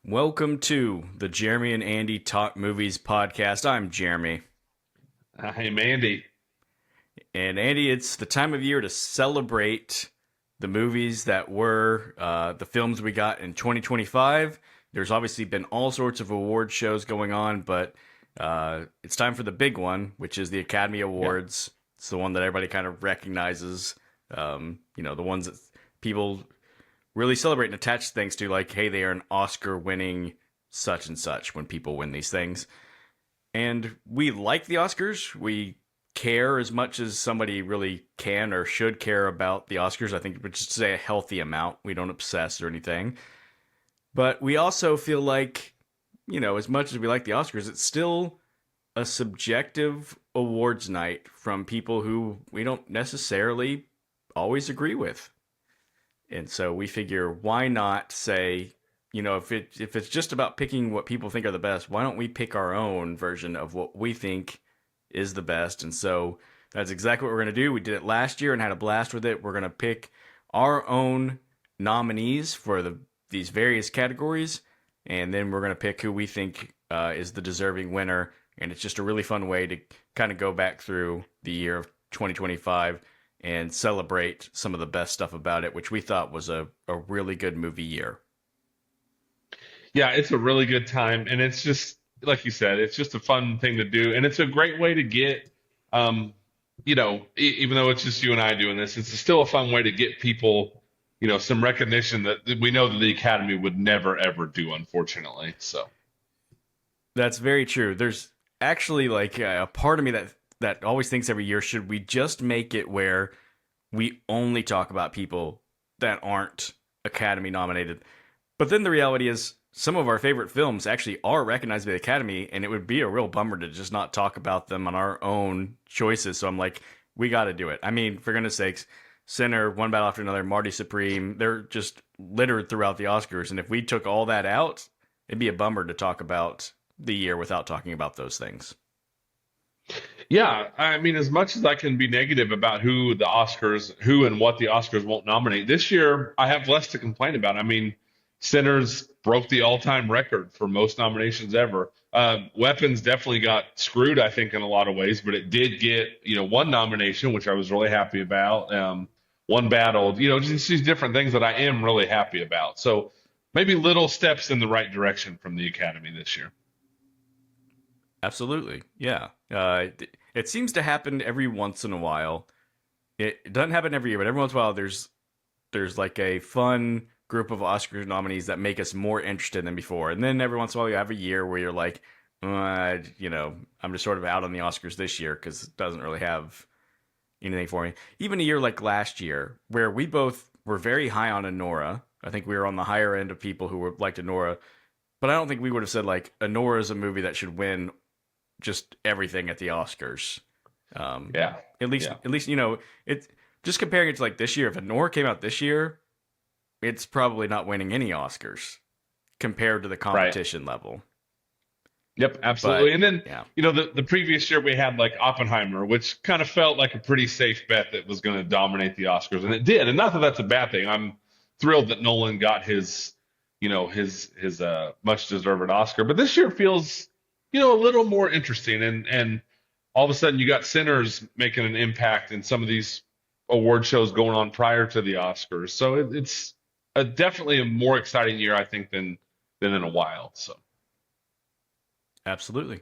Welcome to the Jeremy and Andy Talk Movies podcast. I'm Jeremy. Hey, Mandy. And Andy, it's the time of year to celebrate the movies that were the films we got in 2025. There's obviously been all sorts of award shows going on, but it's time for the big one, which is the Academy Yeah. Awards. It's the one that everybody kind of recognizes. The ones that people really celebrate and attach things to, like, hey, they are an Oscar winning such and such when people win these things. And we like the Oscars. We care as much as somebody really can or should care about the Oscars. I think we just say a healthy amount. We don't obsess or anything. But we also feel like, as much as we like the Oscars, it's still a subjective awards night from people who we don't necessarily always agree with. And so we figure, why not say, if it's just about picking what people think are the best, why don't we pick our own version of what we think is the best? And so that's exactly what we're going to do. We did it last year and had a blast with it. We're going to pick our own nominees for these various categories, and then we're going to pick who we think is the deserving winner. And it's just a really fun way to kind of go back through the year of 2025 and celebrate some of the best stuff about it, which we thought was a really good movie year. Yeah, it's a really good time. And it's just, like you said, it's just a fun thing to do. And it's a great way to get, even though it's just you and I doing this, it's still a fun way to get people, some recognition that we know that the Academy would never, ever do, unfortunately. So, That's very true. There's actually like a part of me that always thinks every year, should we just make it where we only talk about people that aren't Academy nominated? But then the reality is, some of our favorite films actually are recognized by the Academy, and it would be a real bummer to just not talk about them on our own choices. So I'm like, we got to do it. I mean, for goodness sakes, Sinner, One Battle After Another, Marty Supreme, they're just littered throughout the Oscars. And if we took all that out, it'd be a bummer to talk about the year without talking about those things. yeah, I mean, as much as I can be negative about who and what the Oscars won't nominate this year, I have less to complain about. I mean, Sinners broke the all-time record for most nominations ever. Weapons definitely got screwed, I think, in a lot of ways, but it did get, one nomination, which I was really happy about. One battled, just these different things that I am really happy about. So maybe little steps in the right direction from the Academy this year. Absolutely. Yeah. It seems to happen every once in a while. It doesn't happen every year, but every once in a while there's like a fun group of Oscar nominees that make us more interested than before. And then every once in a while you have a year where you're like, I'm just sort of out on the Oscars this year because it doesn't really have anything for me. Even a year like last year, where we both were very high on Anora. I think we were on the higher end of people who were liked Anora, but I don't think we would have said like Anora is a movie that should win just everything at the Oscars. Um, Yeah. at least it's just comparing it to like this year. If Anora came out this year, it's probably not winning any Oscars compared to the Right. competition level. Yep, But absolutely. And then, yeah, the previous year we had like Oppenheimer, which kind of felt like a pretty safe bet that was going to dominate the Oscars, and it did. And not that that's a bad thing. I'm thrilled that Nolan got his much deserved Oscar. But this year feels, a little more interesting, and all of a sudden you got Sinners making an impact in some of these award shows going on prior to the Oscars. So it's definitely a more exciting year, I think, than in a while. So. absolutely.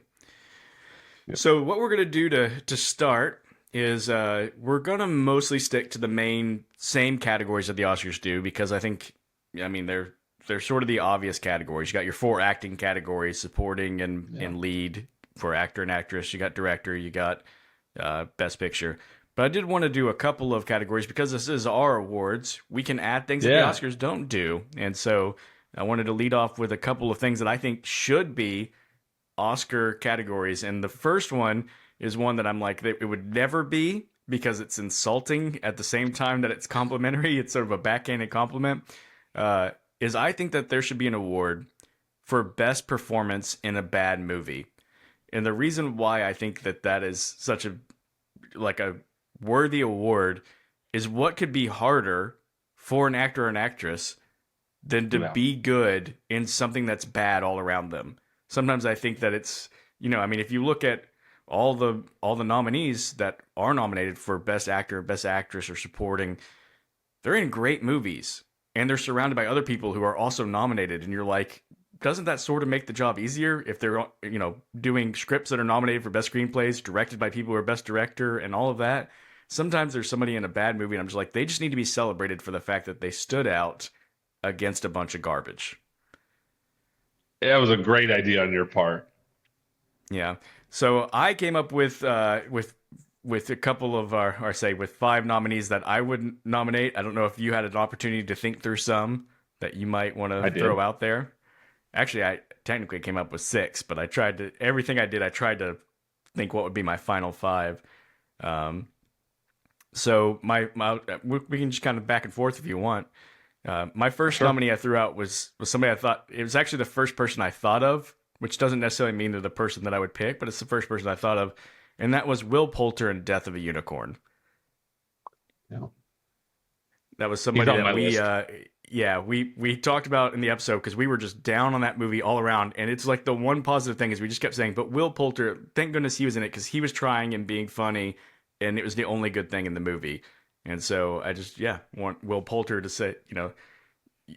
Yep. So what we're gonna do to start is we're gonna mostly stick to the main same categories that the Oscars do because I mean they're sort of the obvious categories. You got your four acting categories: supporting Yeah. and lead for actor and actress. You got director. You got best picture. But I did want to do a couple of categories because this is our awards. We can add things that the Yeah. Oscars don't do, and so I wanted to lead off with a couple of things that I think should be Oscar categories. And the first one is one that I'm like, it would never be because it's insulting at the same time that it's complimentary. It's sort of a backhanded compliment. Uh, is I think that there should be an award for best performance in a bad movie. And the reason why I think that that is such a worthy award is what could be harder for an actor or an actress than to Yeah. be good in something that's bad all around them. Sometimes I think that it's, I mean, if you look at all the nominees that are nominated for best actor, best actress, or supporting, they're in great movies and they're surrounded by other people who are also nominated, and you're like, doesn't that sort of make the job easier if they're doing scripts that are nominated for best screenplays, directed by people who are best director and all of that? Sometimes there's somebody in a bad movie and I'm just like, they just need to be celebrated for the fact that they stood out against a bunch of garbage. That was a great idea on your part. Yeah. So I came up with a couple of or say with five nominees that I would nominate. I don't know if you had an opportunity to think through some that you might want I to did. throw out there. Actually, I technically came up with six, but I tried to everything I did. I tried to think what would be my final five. Um, so my we can just kind of back and forth if you want. My first Sure. nominee I threw out was somebody I thought it was actually the first person I thought of, which doesn't necessarily mean they're the person that I would pick, but it's the first person I thought of, and that was Will Poulter in Death of a Unicorn. Yeah. That was He's somebody on my that list. yeah, we talked about in the episode because we were just down on that movie all around, and it's like the one positive thing is we just kept saying, but Will Poulter, thank goodness he was in it because he was trying and being funny, and it was the only good thing in the movie. And so I just want Will Poulter to say,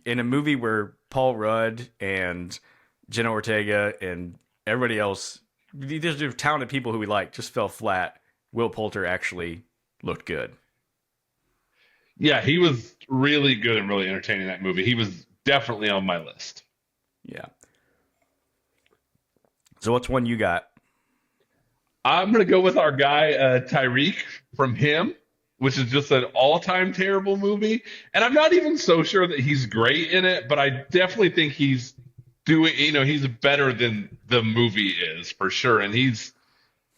in a movie where Paul Rudd and Jenna Ortega and everybody else, these are talented people who we like, just fell flat. Will Poulter actually looked good. Yeah, he was really good and really entertaining in that movie. He was definitely on my list. Yeah. So what's one you got? I'm gonna go with our guy Tyreek from Him, which is just an all-time terrible movie. And I'm not even so sure that he's great in it, but I definitely think he's doing. He's better than the movie is for sure. And he's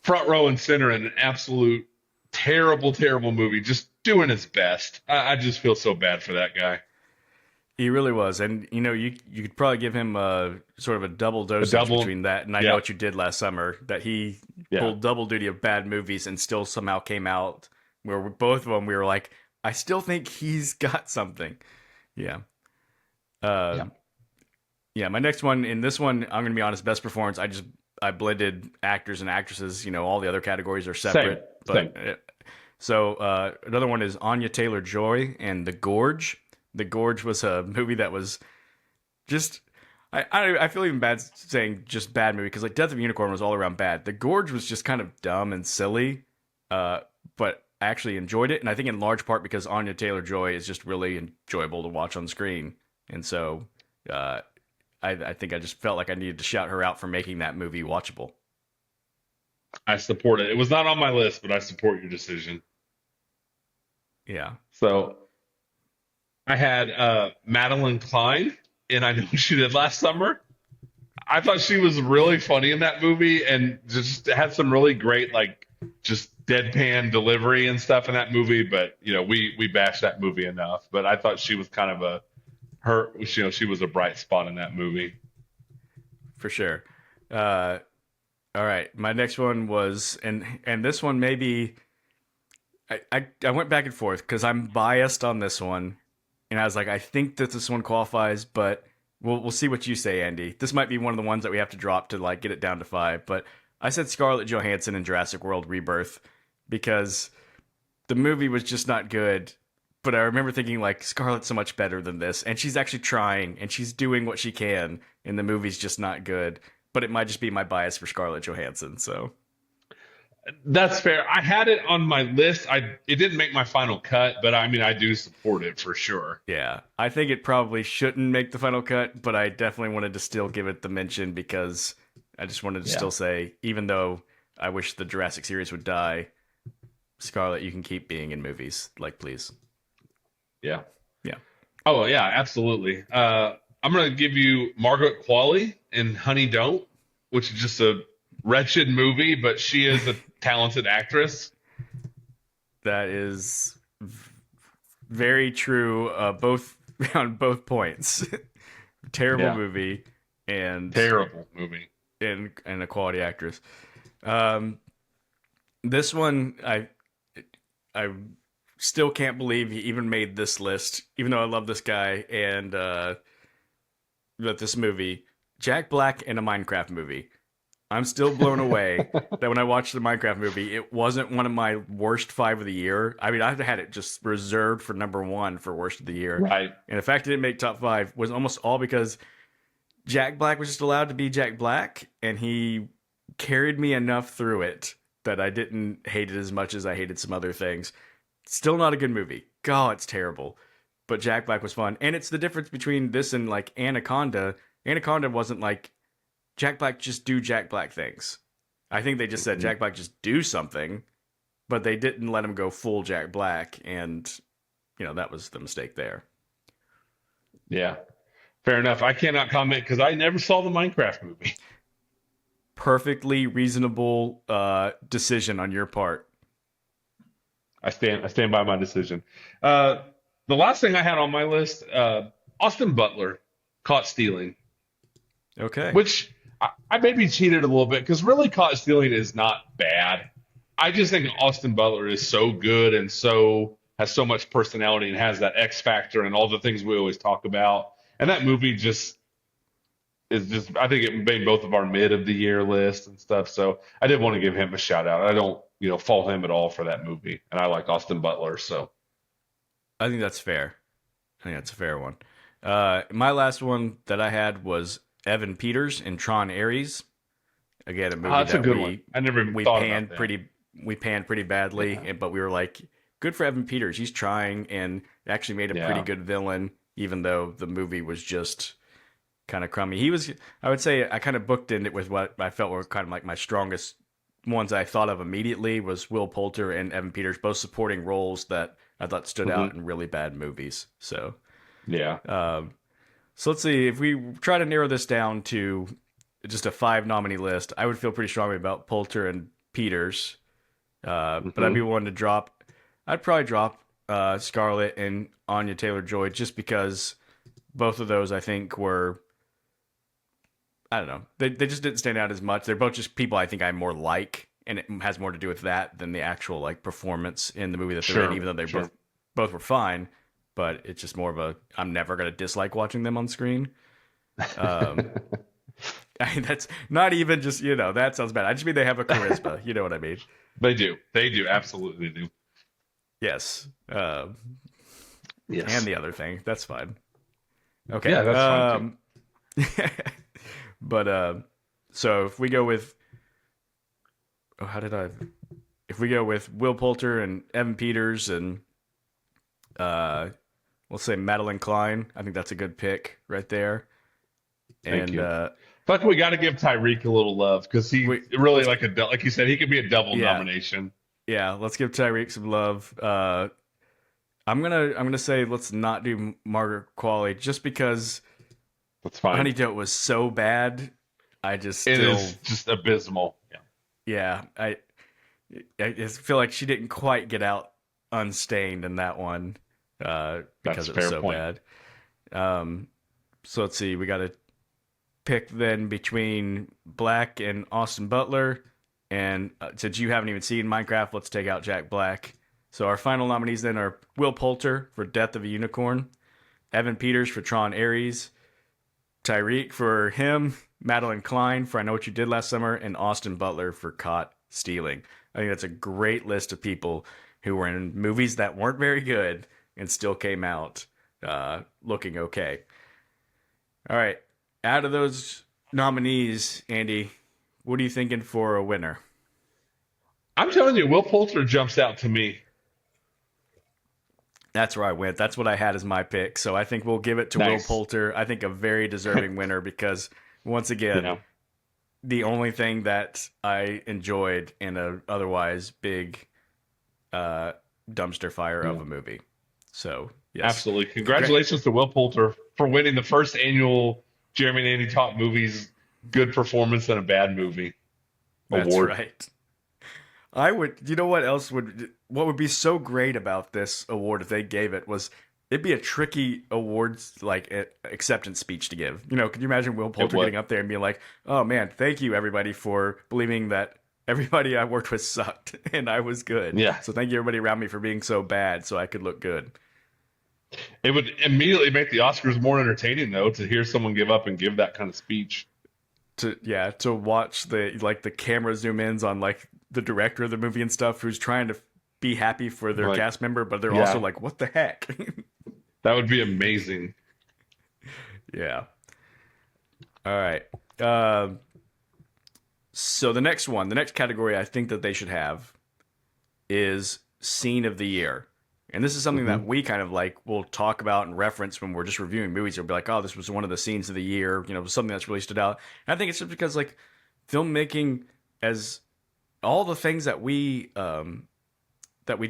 front row and center in an absolute terrible, terrible movie, just doing his best. I just feel so bad for that guy. He really was, and you could probably give him a sort of a double A dosage double, between that and I Know yeah, What You Did Last Summer. That he yeah, pulled double duty of bad movies and still somehow came out where both of them we were like, I still think he's got something. Yeah. Uh, yeah. yeah. My next one in this one, I'm gonna be honest, best performance. I blended actors and actresses. All the other categories are Same, separate, same. but so another one is Anya Taylor Joy and The Gorge. The Gorge was a movie that was just I feel even bad saying just bad movie because like Death of a Unicorn was all around bad. The Gorge was just kind of dumb and silly, but I actually enjoyed it, and I think in large part because Anya Taylor Joy is just really enjoyable to watch on screen, and so uh, I think I just felt like I needed to shout her out for making that movie watchable. I support it. It was not on my list, but I support your decision. Yeah, So I had Madeline Klein, and I know what she did last summer. I thought she was really funny in that movie, and just had some really great like just deadpan delivery and stuff in that movie. But we bashed that movie enough. But I thought she was kind of she was a bright spot in that movie. for sure. Uh, all right, my next one was and this one maybe I went back and forth because I'm biased on this one, and I was like, I think that this one qualifies, but we'll see what you say, Andy. This might be one of the ones that we have to drop to like get it down to five. But I said Scarlett Johansson in Jurassic World Rebirth because the movie was just not good. But I remember thinking like Scarlett's so much better than this, and she's actually trying and she's doing what she can, and the movie's just not good. But it might just be my bias for Scarlett Johansson. So That's fair. I had it on my list. It didn't make my final cut, but I mean I do support it for sure. yeah, I think it probably shouldn't make the final cut, but I definitely wanted to still give it the mention because I just wanted to Yeah. still say, even though I wish the Jurassic series would die, Scarlett, you can keep being in movies. Like, please. Yeah. Yeah. Oh yeah, absolutely. I'm gonna give you Margaret Qualley in Honey Don't, which is just a wretched movie, but she is a talented actress. That is very true, both on both points. Terrible Yeah, movie and terrible movie. and a quality actress. Um, this one, I still can't believe he even made this list, even though I love this guy. And that this movie, Jack Black in a Minecraft movie. I'm still blown away that when I watched the Minecraft movie, it wasn't one of my worst 5 of the year. I mean, I had it just reserved for number 1 for worst of the year. Right. And the fact it didn't make top 5 was almost all because Jack Black was just allowed to be Jack Black, and he carried me enough through it that I didn't hate it as much as I hated some other things. Still not a good movie. God, it's terrible. But Jack Black was fun. And it's the difference between this and like Anaconda. Anaconda wasn't like Jack Black just do Jack Black things. I think they just said Jack Black just do something, but they didn't let him go full Jack Black, and that was the mistake there. Yeah. Fair enough. I cannot comment because I never saw the Minecraft movie. Perfectly reasonable decision on your part. I stand by my decision. The last thing I had on my list, Austin Butler caught stealing, Okay. which I maybe cheated a little bit because really caught stealing is not bad. I just think Austin Butler is so good and has so much personality and has that X factor and all the things we always talk about. And that movie just is just I think it made both of our mid of the year list and stuff. So I did want to give him a shout out. I don't fault him at all for that movie, and I like Austin Butler. So I think that's fair. I think that's a fair one. My last one that I had was Evan Peters in Tron Ares. Again, a movie that's a that good one. I never even we thought panned about that. we panned pretty badly, but we were like, good for Evan Peters. He's trying and actually made a pretty Yeah. good villain, even though the movie was just kind of crummy. I would say, I kind of booked in it with what I felt were kind of like my strongest ones I thought of immediately was Will Poulter and Evan Peters, both supporting roles that I thought stood out hmm in really bad movies. Yeah. So let's see if we try to narrow this down to just a 5 nominee list. I would feel pretty strongly about Poulter and Peters, but I'd hmm be willing to drop. I'd probably drop Scarlett and Anya Taylor-Joy just because both of those I think were. I don't know. They just didn't stand out as much. They're both just people I think I more like, and it has more to do with that than the actual like performance in the movie that they're in. Sure. Even though they Sure. both were fine, but it's just more of a I'm never gonna dislike watching them on screen. Um, that's not even just that sounds bad. I just mean they have a charisma. You know what I mean? They do. They do. Absolutely do. Yes. And Yes. the other thing that's fine. Okay. Yeah, that's fine But so if we go with if we go with Will Poulter and Evan Peters and we'll say Madeline Klein, I think that's a good pick right there. Thank And you. But we got to give Tyreek a little love because he we really like you said, he could be a double yeah, nomination. yeah, let's give Tyreek some love. I'm gonna say let's not do Margaret Qualley just because That's fine. Honeydote was so bad. I just It still is just abysmal. Yeah. yeah, I just feel like she didn't quite get out unstained in that one because That's a it was fair so point. bad. So let's see, we got to pick then between Black and Austin Butler, and since you haven't even seen Minecraft, let's take out Jack Black. So our final nominees then are Will Poulter for Death of a Unicorn, Evan Peters for Tron Ares, Tyreek for him, Madeline Klein for I Know What You Did Last Summer, and Austin Butler for Caught Stealing. I think that's a great list of people who were in movies that weren't very good and still came out looking okay. All right. Out of those nominees, Andy, what are you thinking for a winner? I'm telling you, Will Poulter jumps out to me. That's where I went. That's what I had as my pick. So I think we'll give it to Will Nice. Poulter. I think a very deserving winner because, once again, Yeah. the only thing that I enjoyed in a otherwise big dumpster fire of Yeah. a movie. So, yes. Absolutely. Congratulations to Will Poulter for winning the first annual Jeremy and Andy Talk Movies Good Performance in a Bad Movie That's award. right. You know what would be so great about this award if they gave it was it'd be a tricky awards like acceptance speech to give. Could you imagine Will Poulter would. getting up there and being like, "Oh man, thank you everybody for believing that everybody I worked with sucked and I was good. Yeah. So thank you everybody around me for being so bad so I could look good." It would immediately make the Oscars more entertaining, though, to hear someone give up and give that kind of speech. To watch the camera zoom ins on like the director of the movie and stuff who's trying to be happy for their Like, cast member, but they're also yeah, like, what the heck? that would be amazing. Yeah. All right. Um, so the next one, the next category I think that they should have is scene of the year. And this is something that Hmm. we kind of like will talk about and reference when we're just reviewing movies. We'll be like, oh, this was one of the scenes of the year, something that's really stood out. And I think it's just because like filmmaking, as all the things that we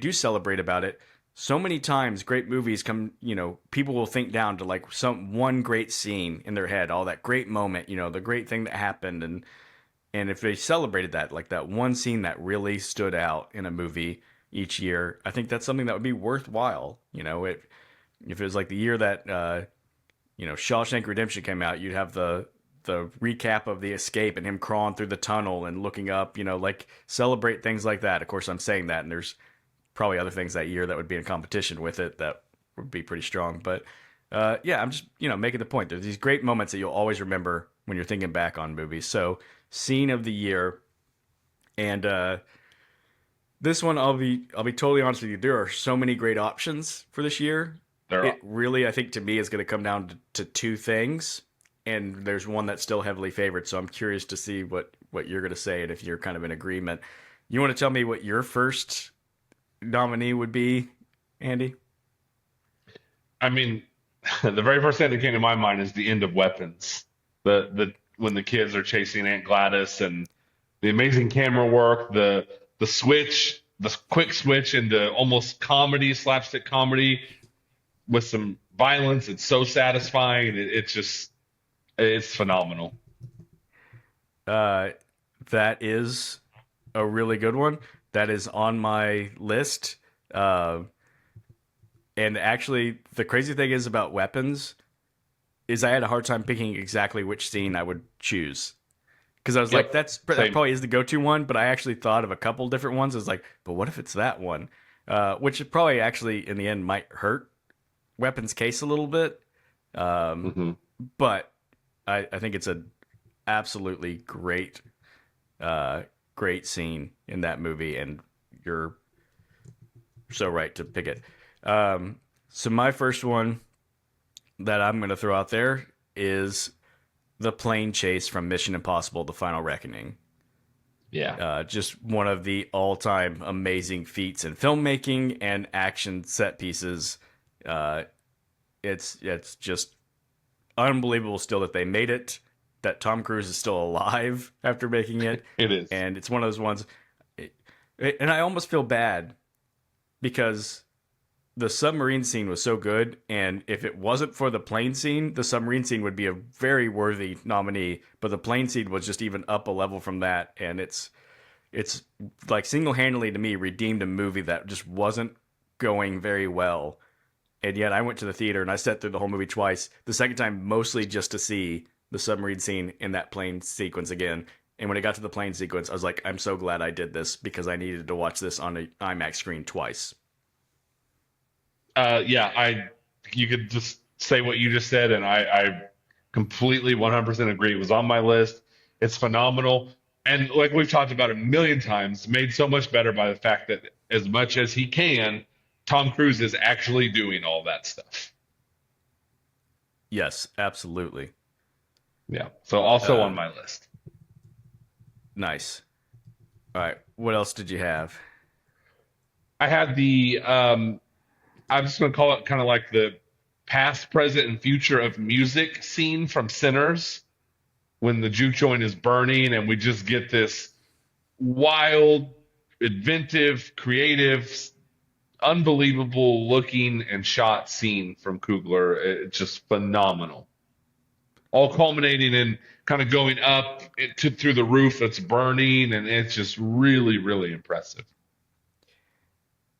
do celebrate about it, so many times great movies come, people will think down to like some one great scene in their head, all that great moment, the great thing that happened, and if they celebrated that, like that one scene that really stood out in a movie each year, I think that's something that would be worthwhile. If it was like the year that Shawshank Redemption came out, you'd have the recap of the escape and him crawling through the tunnel and looking up, like celebrate things like that. Of course, I'm saying that, and there's probably other things that year that would be in competition with it that would be pretty strong. But yeah, I'm just making the point. There's these great moments that you'll always remember when you're thinking back on movies. So scene of the year, and this one I'll be totally honest with you. There are so many great options for this year. There are. It really, I think, to me, is going to come down to two things, and there's one that's still heavily favored. So I'm curious to see what you're going to say and if you're kind of in agreement. You want to tell me what your first nominee would be, Andy? I mean, the very first thing that came to my mind is the end of Weapons. The when the kids are chasing Aunt Gladys and the amazing camera work, the switch, the quick switch into almost comedy, slapstick comedy with some violence. It's so satisfying. It's phenomenal. Uh, that is a really good one. That is on my list. Uh, and actually, the crazy thing is about weapons is I had a hard time picking exactly which scene I would choose because I was like, Yep. that Same. probably is the go-to one. But I actually thought of a couple different ones. I was like, but what if it's that one? Which probably actually in the end might hurt weapons case a little bit. Um, Hmm. but I think it's a absolutely uh, great scene in that movie, and you're so right to pick it. So my first one that I'm going to throw out there is the plane chase from Mission Impossible: The Final Reckoning. Yeah. Just one of the all-time amazing feats in filmmaking and action set pieces. Uh, it's just unbelievable still that they made it, that Tom Cruise is still alive after making it, It is. and it's one of those ones. And I almost feel bad because the submarine scene was so good, and if it wasn't for the plane scene, the submarine scene would be a very worthy nominee. But the plane scene was just even up a level from that, and it's like single handedly to me redeemed a movie that just wasn't going very well. And yet I went to the theater and I sat through the whole movie twice. The second time mostly just to see the submarine scene in that plane sequence again. And when it got to the plane sequence, I was like, I'm so glad I did this because I needed to watch this on an IMAX screen twice. Yeah. You could just say what you just said, and I completely 100% agree. It was on my list. It's phenomenal. And like we've talked about a million times, made so much better by the fact that as much as he can, Tom Cruise is actually doing all that stuff. Yes, absolutely. Yeah. So also Uh, on my list. nice. All right. What else did you have? I had I'm just going to call it kind of like the past, present, and future of music scene from Sinners when the juke joint is burning and we just get this wild, inventive, creative, unbelievable looking and shot scene from Coogler. It's just phenomenal. All culminating in kind of going up through the roof that's burning, and it's just really, really impressive.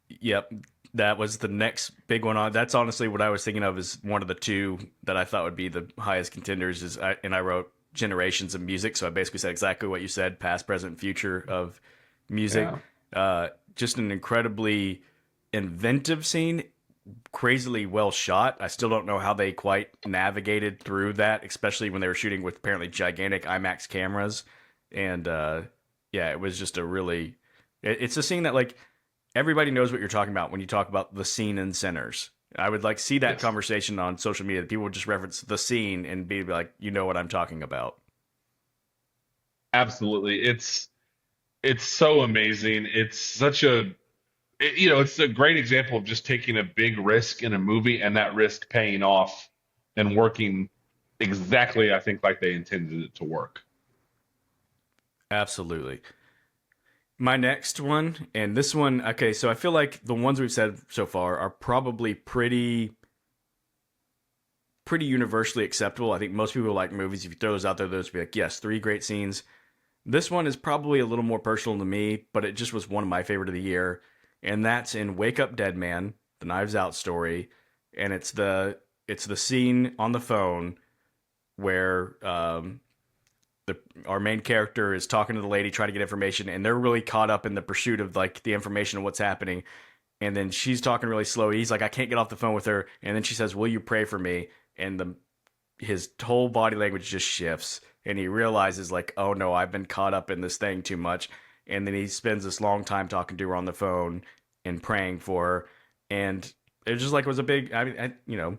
Yep. That was the next big one on. That's honestly what I was thinking of as one of the two that I thought would be the highest contenders. And I wrote generations of music, so I basically said exactly what you said: past, present, future of music. Yeah. Just an incredibly inventive scene, crazily well shot. I still don't know how they quite navigated through that, especially when they were shooting with apparently gigantic IMAX cameras. And yeah, it was just a really. It's a scene that like everybody knows what you're talking about when you talk about the scene in Sinners. I would like see that Yes, conversation on social media. That people would just reference the scene and be like, you know what I'm talking about. absolutely. It's so amazing. It's such a it's a great example of just taking a big risk in a movie and that risk paying off and working exactly, I think, like they intended it to work. Absolutely. My next one, and this one, okay, so I feel like the ones we've said so far are probably pretty universally acceptable. I think most people like movies. If you throw those out there, those would be like, yes, three great scenes. This one is probably a little more personal to me, but it just was one of my favorite of the year, and that's in Wake Up Dead Man, the Knives Out story, and it's the scene on the phone where our main character is talking to the lady trying to get information, and they're really caught up in the pursuit of like the information of what's happening. And then she's talking really slow. He's like, I can't get off the phone with her. And then she says, "Will you pray for me?" And his whole body language just shifts, and he realizes like, oh no, I've been caught up in this thing too much. And then he spends this long time talking to her on the phone and praying for her. And it just like was a big. I mean,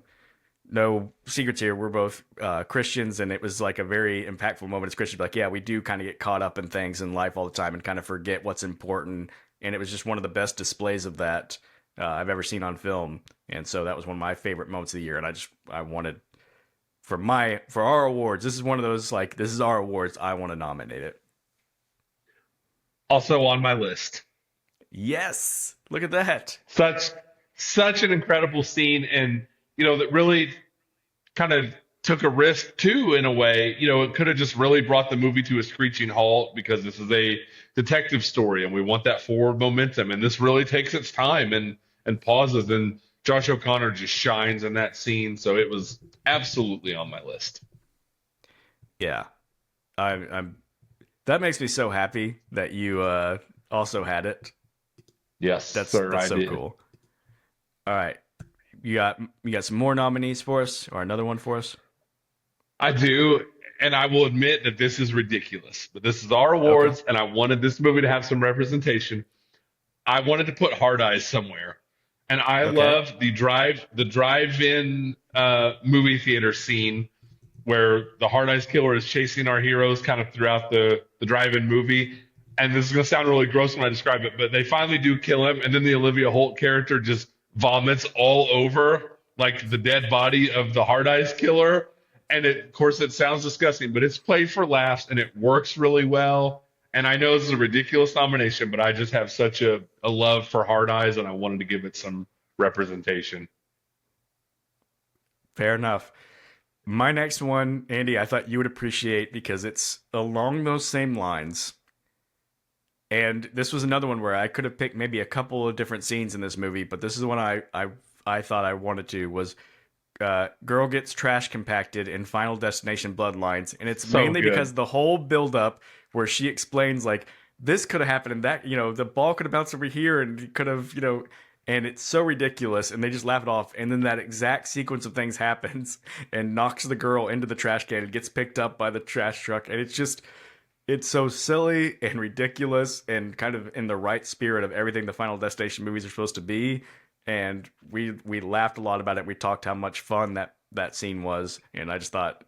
no secrets here. We're both Christians, and it was like a very impactful moment as Christians. Like, yeah, we do kind of get caught up in things in life all the time and kind of forget what's important. And it was just one of the best displays of that I've ever seen on film. And so that was one of my favorite moments of the year. And I wanted for our awards. This is one of those like this is our awards. I want to nominate it. Also on my list. Yes, look at that. Such such an incredible scene, and that really kind of took a risk too in a way. It could have just really brought the movie to a screeching halt because this is a detective story and we want that forward momentum, and this really takes its time and pauses, and Josh O'Connor just shines in that scene, so it was absolutely on my list. Yeah, I'm. That makes me so happy that you also had it. Yes, That's sir, that's I so did. cool. All right, you got some more nominees for us, or another one for us? I do, and I will admit that this is ridiculous, but this is our Okay. awards, and I wanted this movie to have some representation. I wanted to put Hard Eyes somewhere, and I Okay. love the drive-in movie theater scene where the Hard Eyes Killer is chasing our heroes kind of throughout the drive-in movie. And this is going to sound really gross when I describe it, but they finally do kill him, and then the Olivia Holt character just vomits all over like the dead body of the Hard Eyes Killer. And of course, it sounds disgusting, but it's played for laughs and it works really well. And I know this is a ridiculous nomination, but I just have such a love for Hard Eyes, and I wanted to give it some representation. Fair enough. My next one, Andy, I thought you would appreciate because it's along those same lines. And this was another one where I could have picked maybe a couple of different scenes in this movie, but this is the one I thought I wanted to was girl gets trash compacted in Final Destination Bloodlines, and it's So mainly good. because the whole build up where she explains like this could have happened and that the ball could have bounced over here and it could have and it's so ridiculous and they just laugh it off and then that exact sequence of things happens and knocks the girl into the trash can and gets picked up by the trash truck and it's so silly and ridiculous and kind of in the right spirit of everything the Final Destination movies are supposed to be. And we laughed a lot about it. We talked how much fun that scene was, and I just thought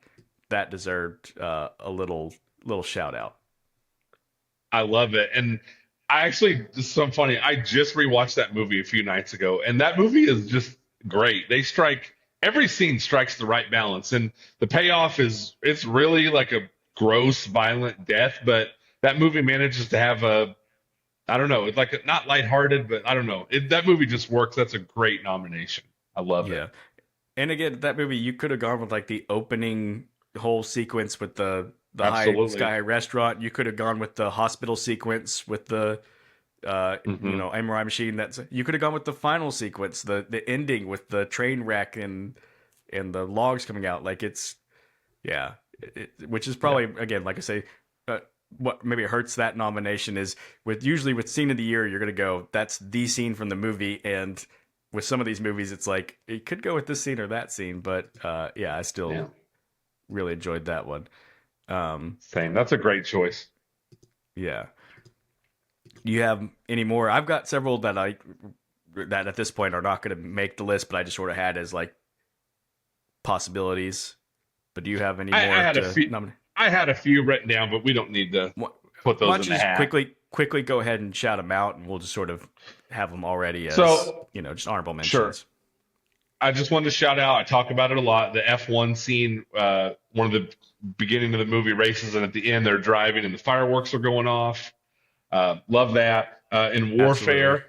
that deserved a little shout out. I love it. And I actually, just so funny, I just rewatched that movie a few nights ago, and that movie is just great. Every scene strikes the right balance, and the payoff it's really like a gross, violent death, but that movie manages to have I don't know, it's like not lighthearted, but I don't know. That movie just works. That's a great nomination. I love it. Yeah, and again, that movie you could have gone with like the opening whole sequence with the high Absolutely. sky restaurant. You could have gone with the hospital sequence with the Hmm. MRI machine. That's you could have gone with the final sequence, the ending with the train wreck and the logs coming out. Like it's yeah, which is Yeah. probably again, like I say, uh, what maybe hurts that nomination is with usually with scene of the year, you're gonna go that's the scene from the movie, and with some of these movies, it's like it could go with this scene or that scene, but yeah, I Yeah, still really enjoyed that one. Um, same. That's a great choice. yeah. Do you have any more? I've got several that at this point are not going to make the list, but I just sort of had as like possibilities. But do you have any I more had a to few. nominate? I had a few written down, but we don't need to Why put why those don't in you the just hat. quickly go ahead and shout them out, and we'll just sort of have them already as So just honorable sure. mentions. I just wanted to shout out. I talk about it a lot. The F1 scene, one of the beginning of the movie races, and at the end they're driving and the fireworks are going off. Love that. In Absolutely. Warfare,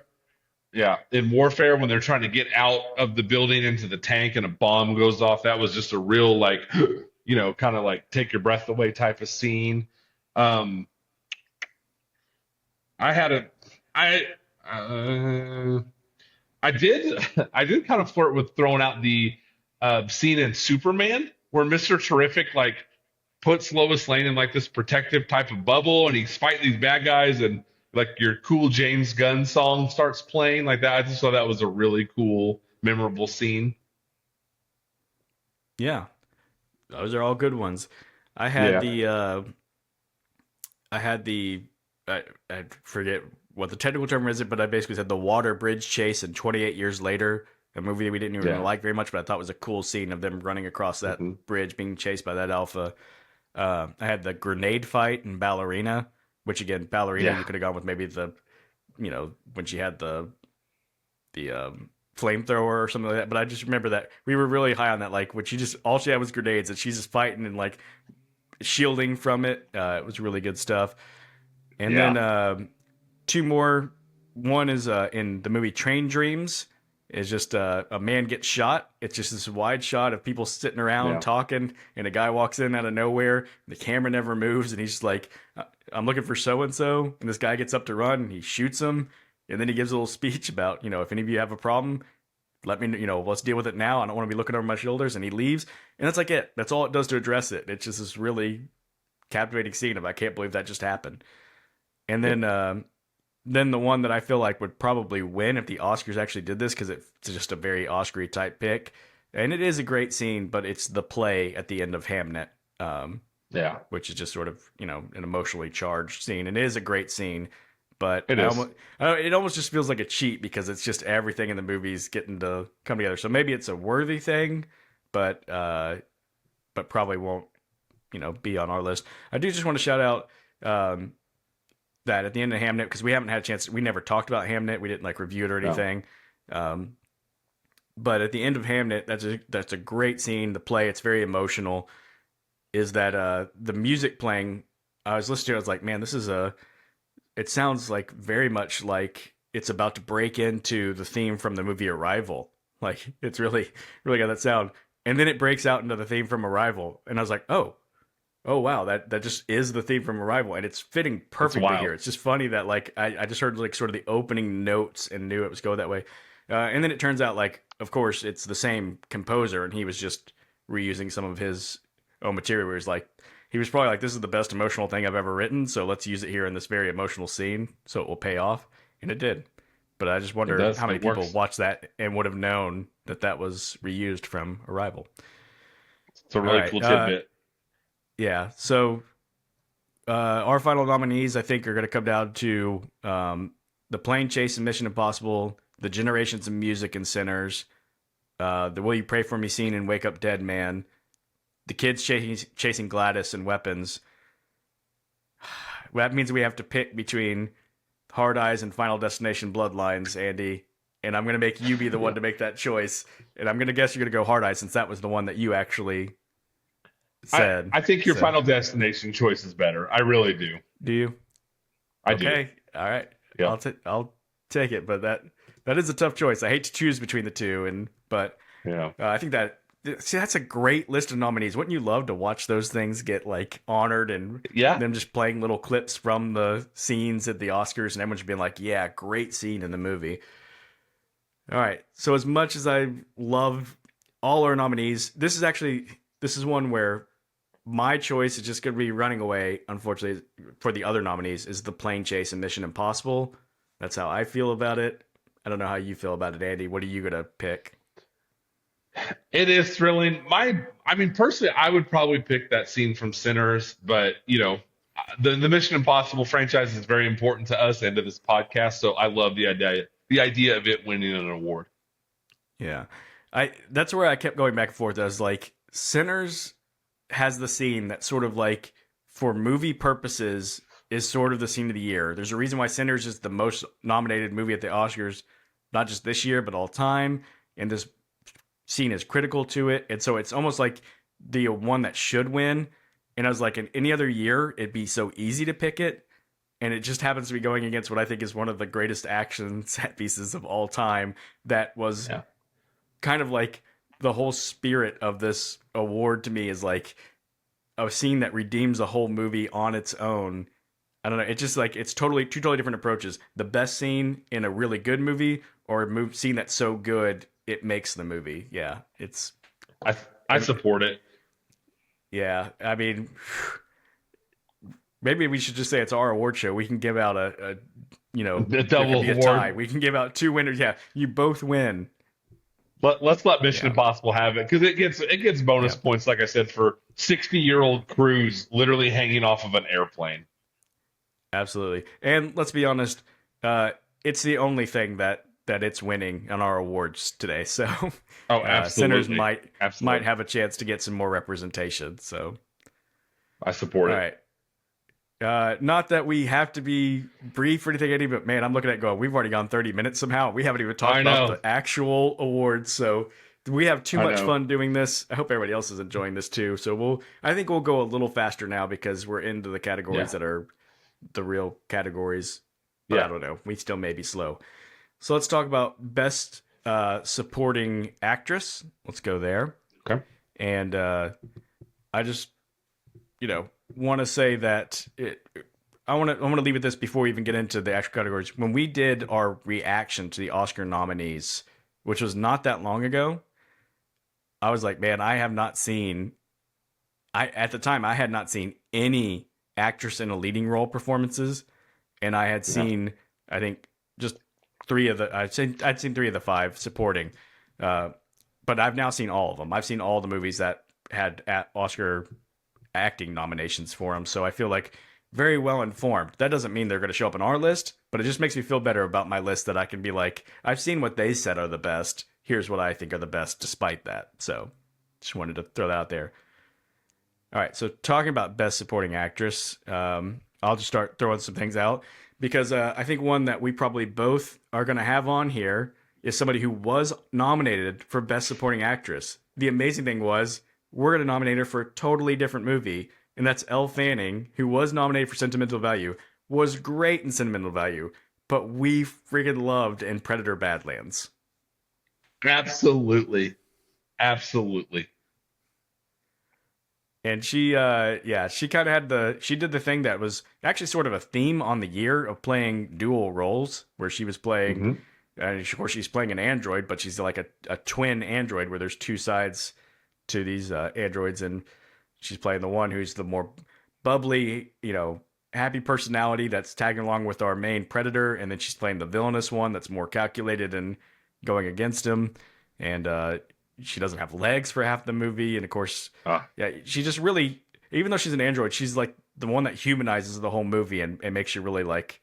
yeah, in Warfare when they're trying to get out of the building into the tank and a bomb goes off, that was just a real like, kind of like take your breath away type of scene. Um, I had a, I, uh, I did, I did kind of flirt with throwing out the scene in Superman where Mr. Terrific like puts Lois Lane in like this protective type of bubble and he's fighting these bad guys and like your cool James Gunn song starts playing like that. I just thought that was a really cool, memorable scene. Yeah, those are all good ones. I had Yeah. the I had the I forget what the technical term is, but I basically said the water bridge chase in 28 Years Later, a movie that we didn't even Yeah. like very much, but I thought was a cool scene of them running across that Hmm. bridge, being chased by that alpha. I had the grenade fight in Ballerina, which again, Ballerina, Yeah. you could have gone with maybe when she had the flamethrower or something like that. But I just remember that we were really high on that. Like when she just all she had was grenades, and she's just fighting and like shielding from it. It was really good stuff. And then Yeah. two more. One is in the movie Train Dreams. Is just a man gets shot. It's just this wide shot of people sitting around Yeah. talking, and a guy walks in out of nowhere. The camera never moves, and he's just like, "I'm looking for so and so." And this guy gets up to run, and he shoots him, and then he gives a little speech about, if any of you have a problem, let me, let's deal with it now. I don't want to be looking over my shoulders. And he leaves, and that's like it. That's all it does to address it. It's just this really captivating scene of I can't believe that just happened. And Yep. then the one that I feel like would probably win if the Oscars actually did this because it's just a very Oscar type pick, and it is a great scene, but it's the play at the end of Hamnet, Yeah. which is just sort of an emotionally charged scene, and it is a great scene. But It is. it almost just feels like a cheat because it's just everything in the movies getting to come together. So maybe it's a worthy thing, but probably won't be on our list. I do just want to shout out that at the end of Hamnet, because we haven't had a chance, we never talked about Hamnet, we didn't like review it or No. anything. Um, but at the end of Hamnet, that's a great scene. The play, it's very emotional. Is that the music playing? I was listening to it, I was like, man, it sounds like very much like it's about to break into the theme from the movie Arrival. Like it's really got that sound. And then it breaks out into the theme from Arrival. And I was like, oh wow, that just is the theme from Arrival, and it's fitting It's perfectly wild. here. It's just funny that like I just heard like sort of the opening notes and knew it was going that way, and then it turns out like of course it's the same composer, and he was just reusing some of his own material. Where he's like he was probably like this is the best emotional thing I've ever written, so let's use it here in this very emotional scene, so it will pay off, and it did. But I just It wonder does. how many It people works. watched that and would have known that that was reused from Arrival. It's a All really right, cool tidbit. yeah, so our final nominees, I think, are going to come down to the Plane Chase and Mission Impossible, the Generations of Music and Sinners, the Will You Pray for Me scene in Wake Up Dead Man, the kids chasing Gladys and Weapons. That means we have to pick between Hard Eyes and Final Destination Bloodlines, Andy. And I'm going to make you be the one Yeah. to make that choice. And I'm going to guess you're going to go Hard Eyes since that was the one that you actually I said. I think your So, Final Destination choice is better. I really do. do you? I do. Okay, all right. Yeah. I'll take it, but that is a tough choice. I hate to choose between the two, but Yeah. I think that's a great list of nominees. Wouldn't you love to watch those things get like honored and Yeah. them just playing little clips from the scenes at the Oscars and everyone just being like, "Yeah, great scene in the movie." All right. So as much as I love all our nominees, this is one where my choice is just going to be running away, unfortunately, for the other nominees is the Plane Chase and Mission Impossible. That's how I feel about it. I don't know how you feel about it, Andy. What are you gonna pick? It is thrilling. I mean, personally, I would probably pick that scene from Sinners, but the Mission Impossible franchise is very important to us and to this podcast. So I love the idea of it winning an award. Yeah, I that's where I kept going back and forth. I was like, Sinners has the scene that sort of like for movie purposes is sort of the scene of the year. There's a reason why Sinners is the most nominated movie at the Oscars, not just this year but all time, and this scene is critical to it. And so it's almost like the one that should win. And I was like, in any other year, it'd be so easy to pick it. And it just happens to be going against what I think is one of the greatest action set pieces of all time. That was Yeah. kind of like the whole spirit of this award to me is like a scene that redeems a whole movie on its own. I don't know. It's just like it's totally two totally different approaches. The best scene in a really good movie, or scene that's so good it makes the movie. Yeah, it's I I support it. yeah. I mean, maybe we should just say it's our award show. We can give out a The there could double be a award. tie. We can give out two winners. Yeah, you both win. Let's let Mission Yeah, Impossible have it because it gets bonus yeah, points, like I said, for 60-year-old crews literally hanging off of an airplane. absolutely. And let's be honest, uh, it's the only thing that it's winning on our awards today. So Oh, Sinners absolutely, might absolutely. have a chance to get some more representation. So I support all it. right. Not that we have to be brief or anything, Eddie, but man, I'm looking at going, we've already gone 30 minutes somehow. We haven't even talked I about know, the actual awards. So we have too I much know. fun doing this. I hope everybody else is enjoying this too. So I think we'll go a little faster now because we're into the categories Yeah, that are the real categories. But I yeah. don't know. We still may be slow. So let's talk about best supporting actress. Let's go there. Okay. And I just want to say that I want to leave it this before we even get into the actual categories. When we did our reaction to the Oscar nominees, which was not that long ago, I was like, man, I have not seen. I at the time I had not seen any actress in a leading role performances, and I had Yeah. seen I think just I'd seen three of the five supporting, uh, but I've now seen all of them. I've seen all the movies that had Oscar acting nominations for them. So I feel like very well informed. That doesn't mean they're going to show up on our list, but it just makes me feel better about my list that I can be like, I've seen what they said are the best. Here's what I think are the best despite that. So just wanted to throw that out there. All right. So talking about best supporting actress, I'll just start throwing some things out because I think one that we probably both are going to have on here is somebody who was nominated for best supporting actress. The amazing thing was we're going to nominate her for a totally different movie, and that's Elle Fanning, who was nominated for Sentimental Value, was great in Sentimental Value, but we freaking loved in Predator Badlands. Absolutely, absolutely. And yeah, she kind of she did the thing that was actually sort of a theme on the year of playing dual roles, where she was playing, Hmm. and of course she's playing an android, but she's like a twin android where there's two sides to these androids, and she's playing the one who's the more bubbly, happy personality that's tagging along with our main predator, and then she's playing the villainous one that's more calculated and going against him, and she doesn't have legs for half the movie, and of course, Ah, yeah, she just really, even though she's an android, she's like the one that humanizes the whole movie and makes you really like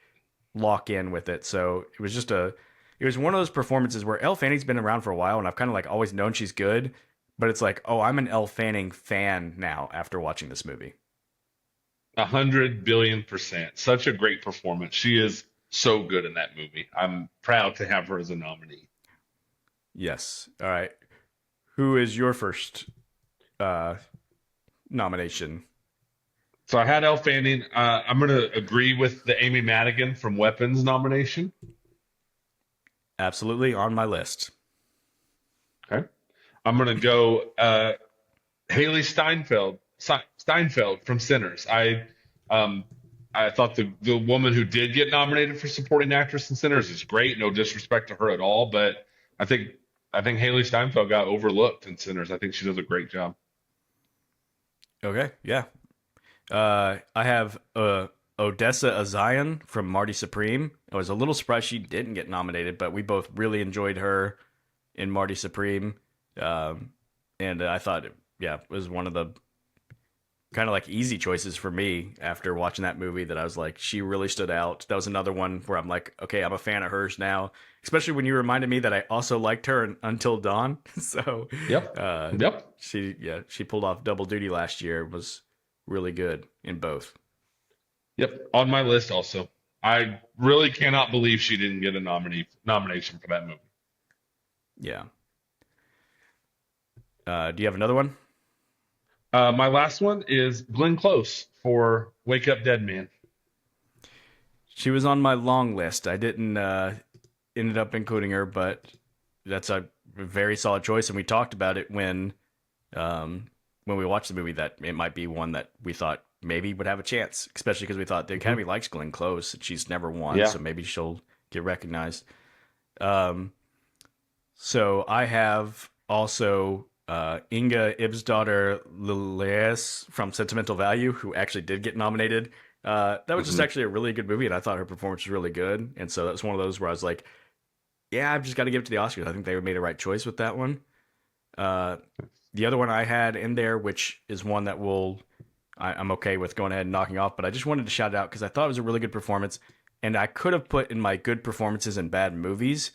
lock in with it. So it was one of those performances where Elle Fanning's been around for a while, and I've kind of like always known she's good, but it's like, oh, I'm an Elle Fanning fan now after watching this movie. 100 billion%. Such a great performance. She is so good in that movie. I'm proud to have her as a nominee. Yes. All right. Who is your first uh, nomination? So I had Elle Fanning. I'm going to agree with the Amy Madigan from Weapons nomination. Absolutely on my list. Okay. I'm going to go Haley Steinfeld from Sinners. Um, I thought the woman who did get nominated for supporting actress in Sinners is great. No disrespect to her at all, but I think I think Haley Steinfeld got overlooked in Sinners. I think she does a great job. Okay. Yeah. I have Odessa Azion from Marty Supreme. I was a little surprised she didn't get nominated, but we both really enjoyed her in Marty Supreme. And I thought, yeah, it was one of the kind of like easy choices for me after watching that movie that I was like, she really stood out. That was another one where I'm like, okay, I'm a fan of hers now, especially when you reminded me that I also liked her in Until Dawn. So, Yep. uh, Yep. she pulled off double duty last year, was really good in both. Yep. On my list also. I really cannot believe she didn't get a nomination for that movie. Yeah. Do you have another one? My last one is Glenn Close for Wake Up Dead Man. She was on my long list. I didn't ended up including her, but that's a very solid choice. And we talked about it when we watched the movie that it might be one that we thought maybe would have a chance, especially because we thought the Academy likes Glenn Close and she's never won, Yeah. so maybe she'll get recognized. Um, so I have also Inga Ibsdottir Lillies from Sentimental Value, who actually did get nominated. That was just Hmm. actually a really good movie, and I thought her performance was really good. And so that's one of those where I was like, yeah, I've just got to give it to the Oscars. I think they made a right choice with that one. Uh, the other one I had in there, which is one that I'm okay with going ahead and knocking off, but I just wanted to shout it out because I thought it was a really good performance, and I could have put in my good performances in bad movies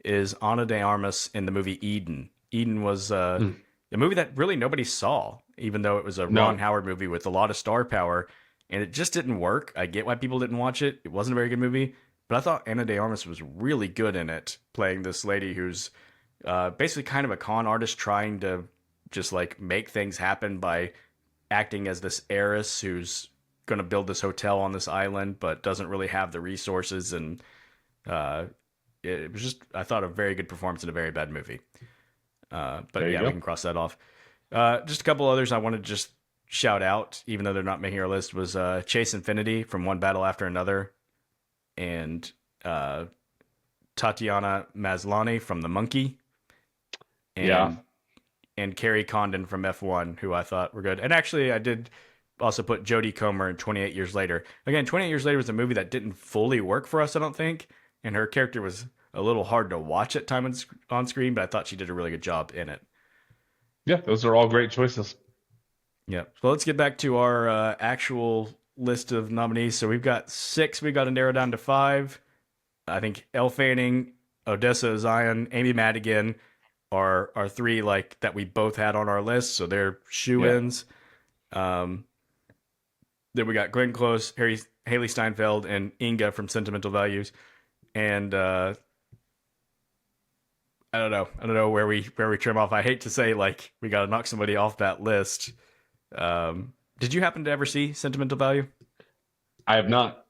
is Ana de Armas in the movie Eden. Eden was Mm. a movie that really nobody saw, even though it was a Ron No. Howard movie with a lot of star power, and it just didn't work. I get why people didn't watch it. It wasn't a very good movie, but I thought Ana de Armas was really good in it, playing this lady who's basically kind of a con artist trying to just like make things happen by acting as this heiress who's going to build this hotel on this island but doesn't really have the resources. And uh, it was just, I thought, a very good performance in a very bad movie. But There you yeah, we go. can cross that off. Just a couple others I wanted to just shout out, even though they're not making our list, was Chase Infinity from One Battle After Another, and uh, Tatiana Maslany from The Monkey, Yeah. and Carrie Condon from F1, who I thought were good. And actually, I did also put Jodie Comer in 28 Years Later. Again, 28 Years Later was a movie that didn't fully work for us, I don't think, and her character was a little hard to watch at times on screen, but I thought she did a really good job in it. Yeah. Those are all great choices. Yeah. So let's get back to our actual list of nominees. So we've got six. We've got to narrow down to five. I think Elle Fanning, Odessa Zion, Amy Madigan are three like that we both had on our list, so they're Yeah. shoe-ins. Um, then we got Glenn Close, Haley Steinfeld, and Inga from Sentimental Values. And I don't know where we trim off. I hate to say like we got to knock somebody off that list. Did you happen to ever see Sentimental Value? I have not.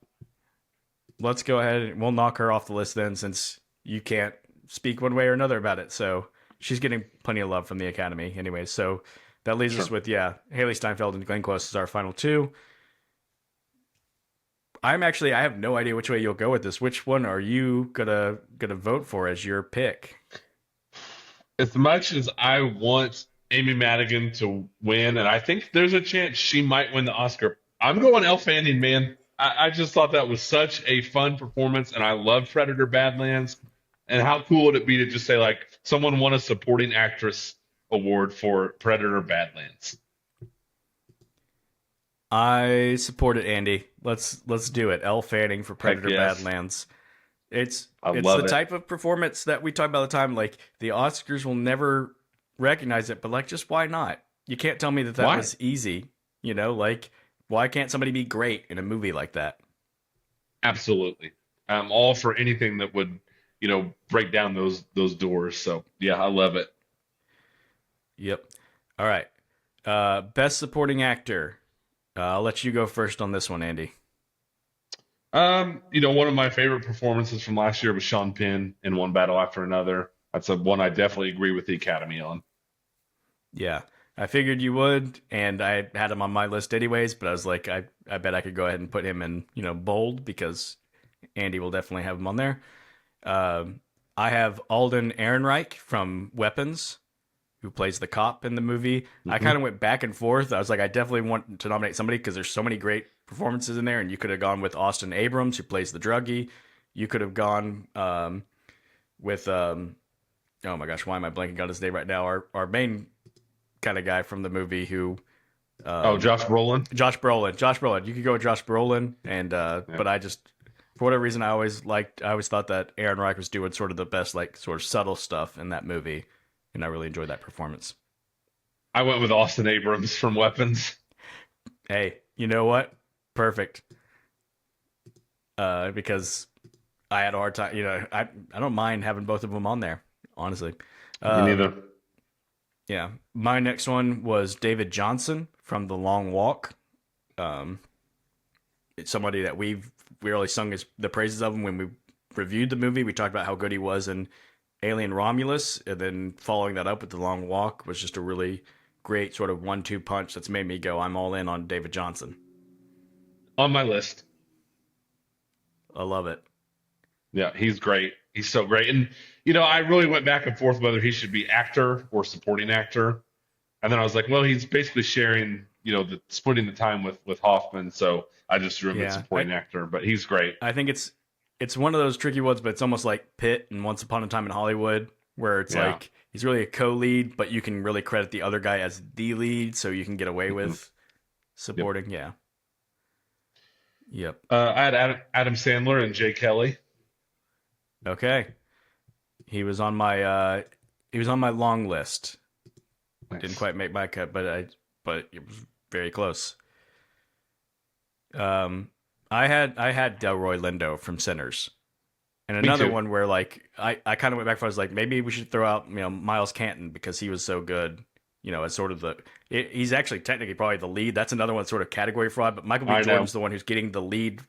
Let's go ahead and we'll knock her off the list then, since you can't speak one way or another about it. So she's getting plenty of love from the Academy anyway. So that leaves us Sure. with, yeah, Haley Steinfeld and Glenn Close is our final two. I have no idea which way you'll go with this. Which one are you gonna vote for as your pick? As much as I want Amy Madigan to win, and I think there's a chance she might win the Oscar, I'm going Elle Fanning, man. I just thought that was such a fun performance, and I love Predator Badlands. And how cool would it be to just say, like, someone won a supporting actress award for Predator Badlands? I support it, Andy. Let's do it. Elle Fanning for Heck Predator yes. Badlands. I It's the love it. type of performance that we talk about all the time. Like the Oscars will never recognize it, but like, just why not? You can't tell me that Why? was easy. You know, like why can't somebody be great in a movie like that? Absolutely. I'm all for anything that would, break down those doors. So yeah, I love it. Yep. All right. Best supporting actor. I'll let you go first on this one, Andy. One of my favorite performances from last year was Sean Penn in One Battle After Another. That's a one I definitely agree with the Academy on. Yeah. I figured you would, and I had him on my list anyways, but I was like, I bet I could go ahead and put him in, bold because Andy will definitely have him on there. I have Alden Ehrenreich from Weapons, who plays the cop in the movie. I Hmm. kind of went back and forth. I was like, I definitely want to nominate somebody because there's so many great performances in there, and you could have gone with Austin Abrams, who plays the druggie. You could have gone with oh my gosh, why am I blanking on his name right now? Our main kind of guy from the movie who Oh, Josh Brolin. Josh Brolin. Josh Brolin. You could go with Josh Brolin, and Yeah. but I just for whatever reason I always thought that Aaron Reich was doing sort of the best like sort of subtle stuff in that movie, and I really enjoyed that performance. I went with Austin Abrams from Weapons. Hey, you know what? Perfect. Because I had a hard time. I don't mind having both of them on there, honestly. Me neither. Yeah, my next one was David Johnson from The Long Walk. It's somebody that we really sung the praises of him when we reviewed the movie. We talked about how good he was in Alien Romulus, and then following that up with The Long Walk was just a really great sort of 1-2 punch that's made me go, I'm all in on David Johnson. On my list. I love it. Yeah, he's great. He's so great. And, I really went back and forth whether he should be actor or supporting actor. And then I was like, well, he's basically sharing, splitting the time with Hoffman. So I just threw him at supporting actor, but he's great. I think it's one of those tricky ones, but it's almost like Pitt and Once Upon a Time in Hollywood, where it's like he's really a co-lead, but you can really credit the other guy as the lead, so you can get away with supporting. Yep. Yep. I had Adam Sandler and Jay Kelly. Okay. He was on my long list. Nice. Didn't quite make my cut, but it was very close. I had Delroy Lindo from Sinners. And another one where like I kind of went back for I was like maybe we should throw out Miles Canton because he was so good, as sort of he's actually technically probably the lead. That's another one sort of category fraud, but Michael B. Jordan's the one who's getting the lead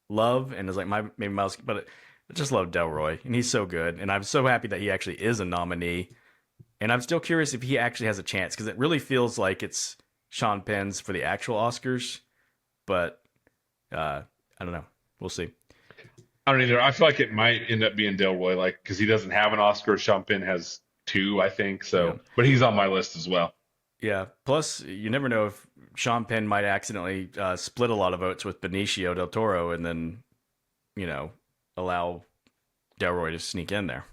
love and is like maybe Miles, but I just love Delroy and he's so good and I'm so happy that he actually is a nominee. And I'm still curious if he actually has a chance because it really feels like it's Sean Penn's for the actual Oscars, but I don't know. We'll see. I don't either. I feel like it might end up being Delroy, because he doesn't have an Oscar. Sean Penn has 2, I think. So, but he's on my list as well. Yeah. Plus, you never know if Sean Penn might accidentally split a lot of votes with Benicio del Toro, and then, allow Delroy to sneak in there.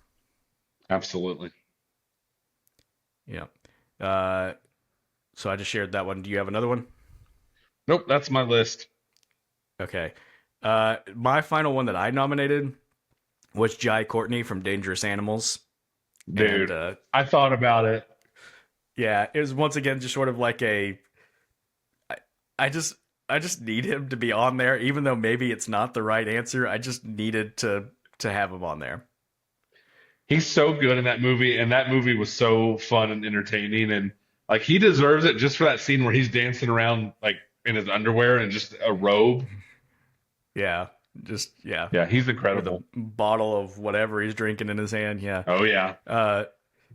Absolutely. Yeah. So I just shared that one. Do you have another one? Nope, that's my list. Okay. My final one that I nominated was Jai Courtney from Dangerous Animals. Dude, and, I thought about it. Yeah, it was once again just sort of like I just need him to be on there, even though maybe it's not the right answer. I just needed to have him on there. He's so good in that movie, and that movie was so fun and entertaining, and he deserves it just for that scene where he's dancing around in his underwear and just a robe. Yeah, Yeah, he's incredible. With a bottle of whatever he's drinking in his hand. Yeah. Oh yeah.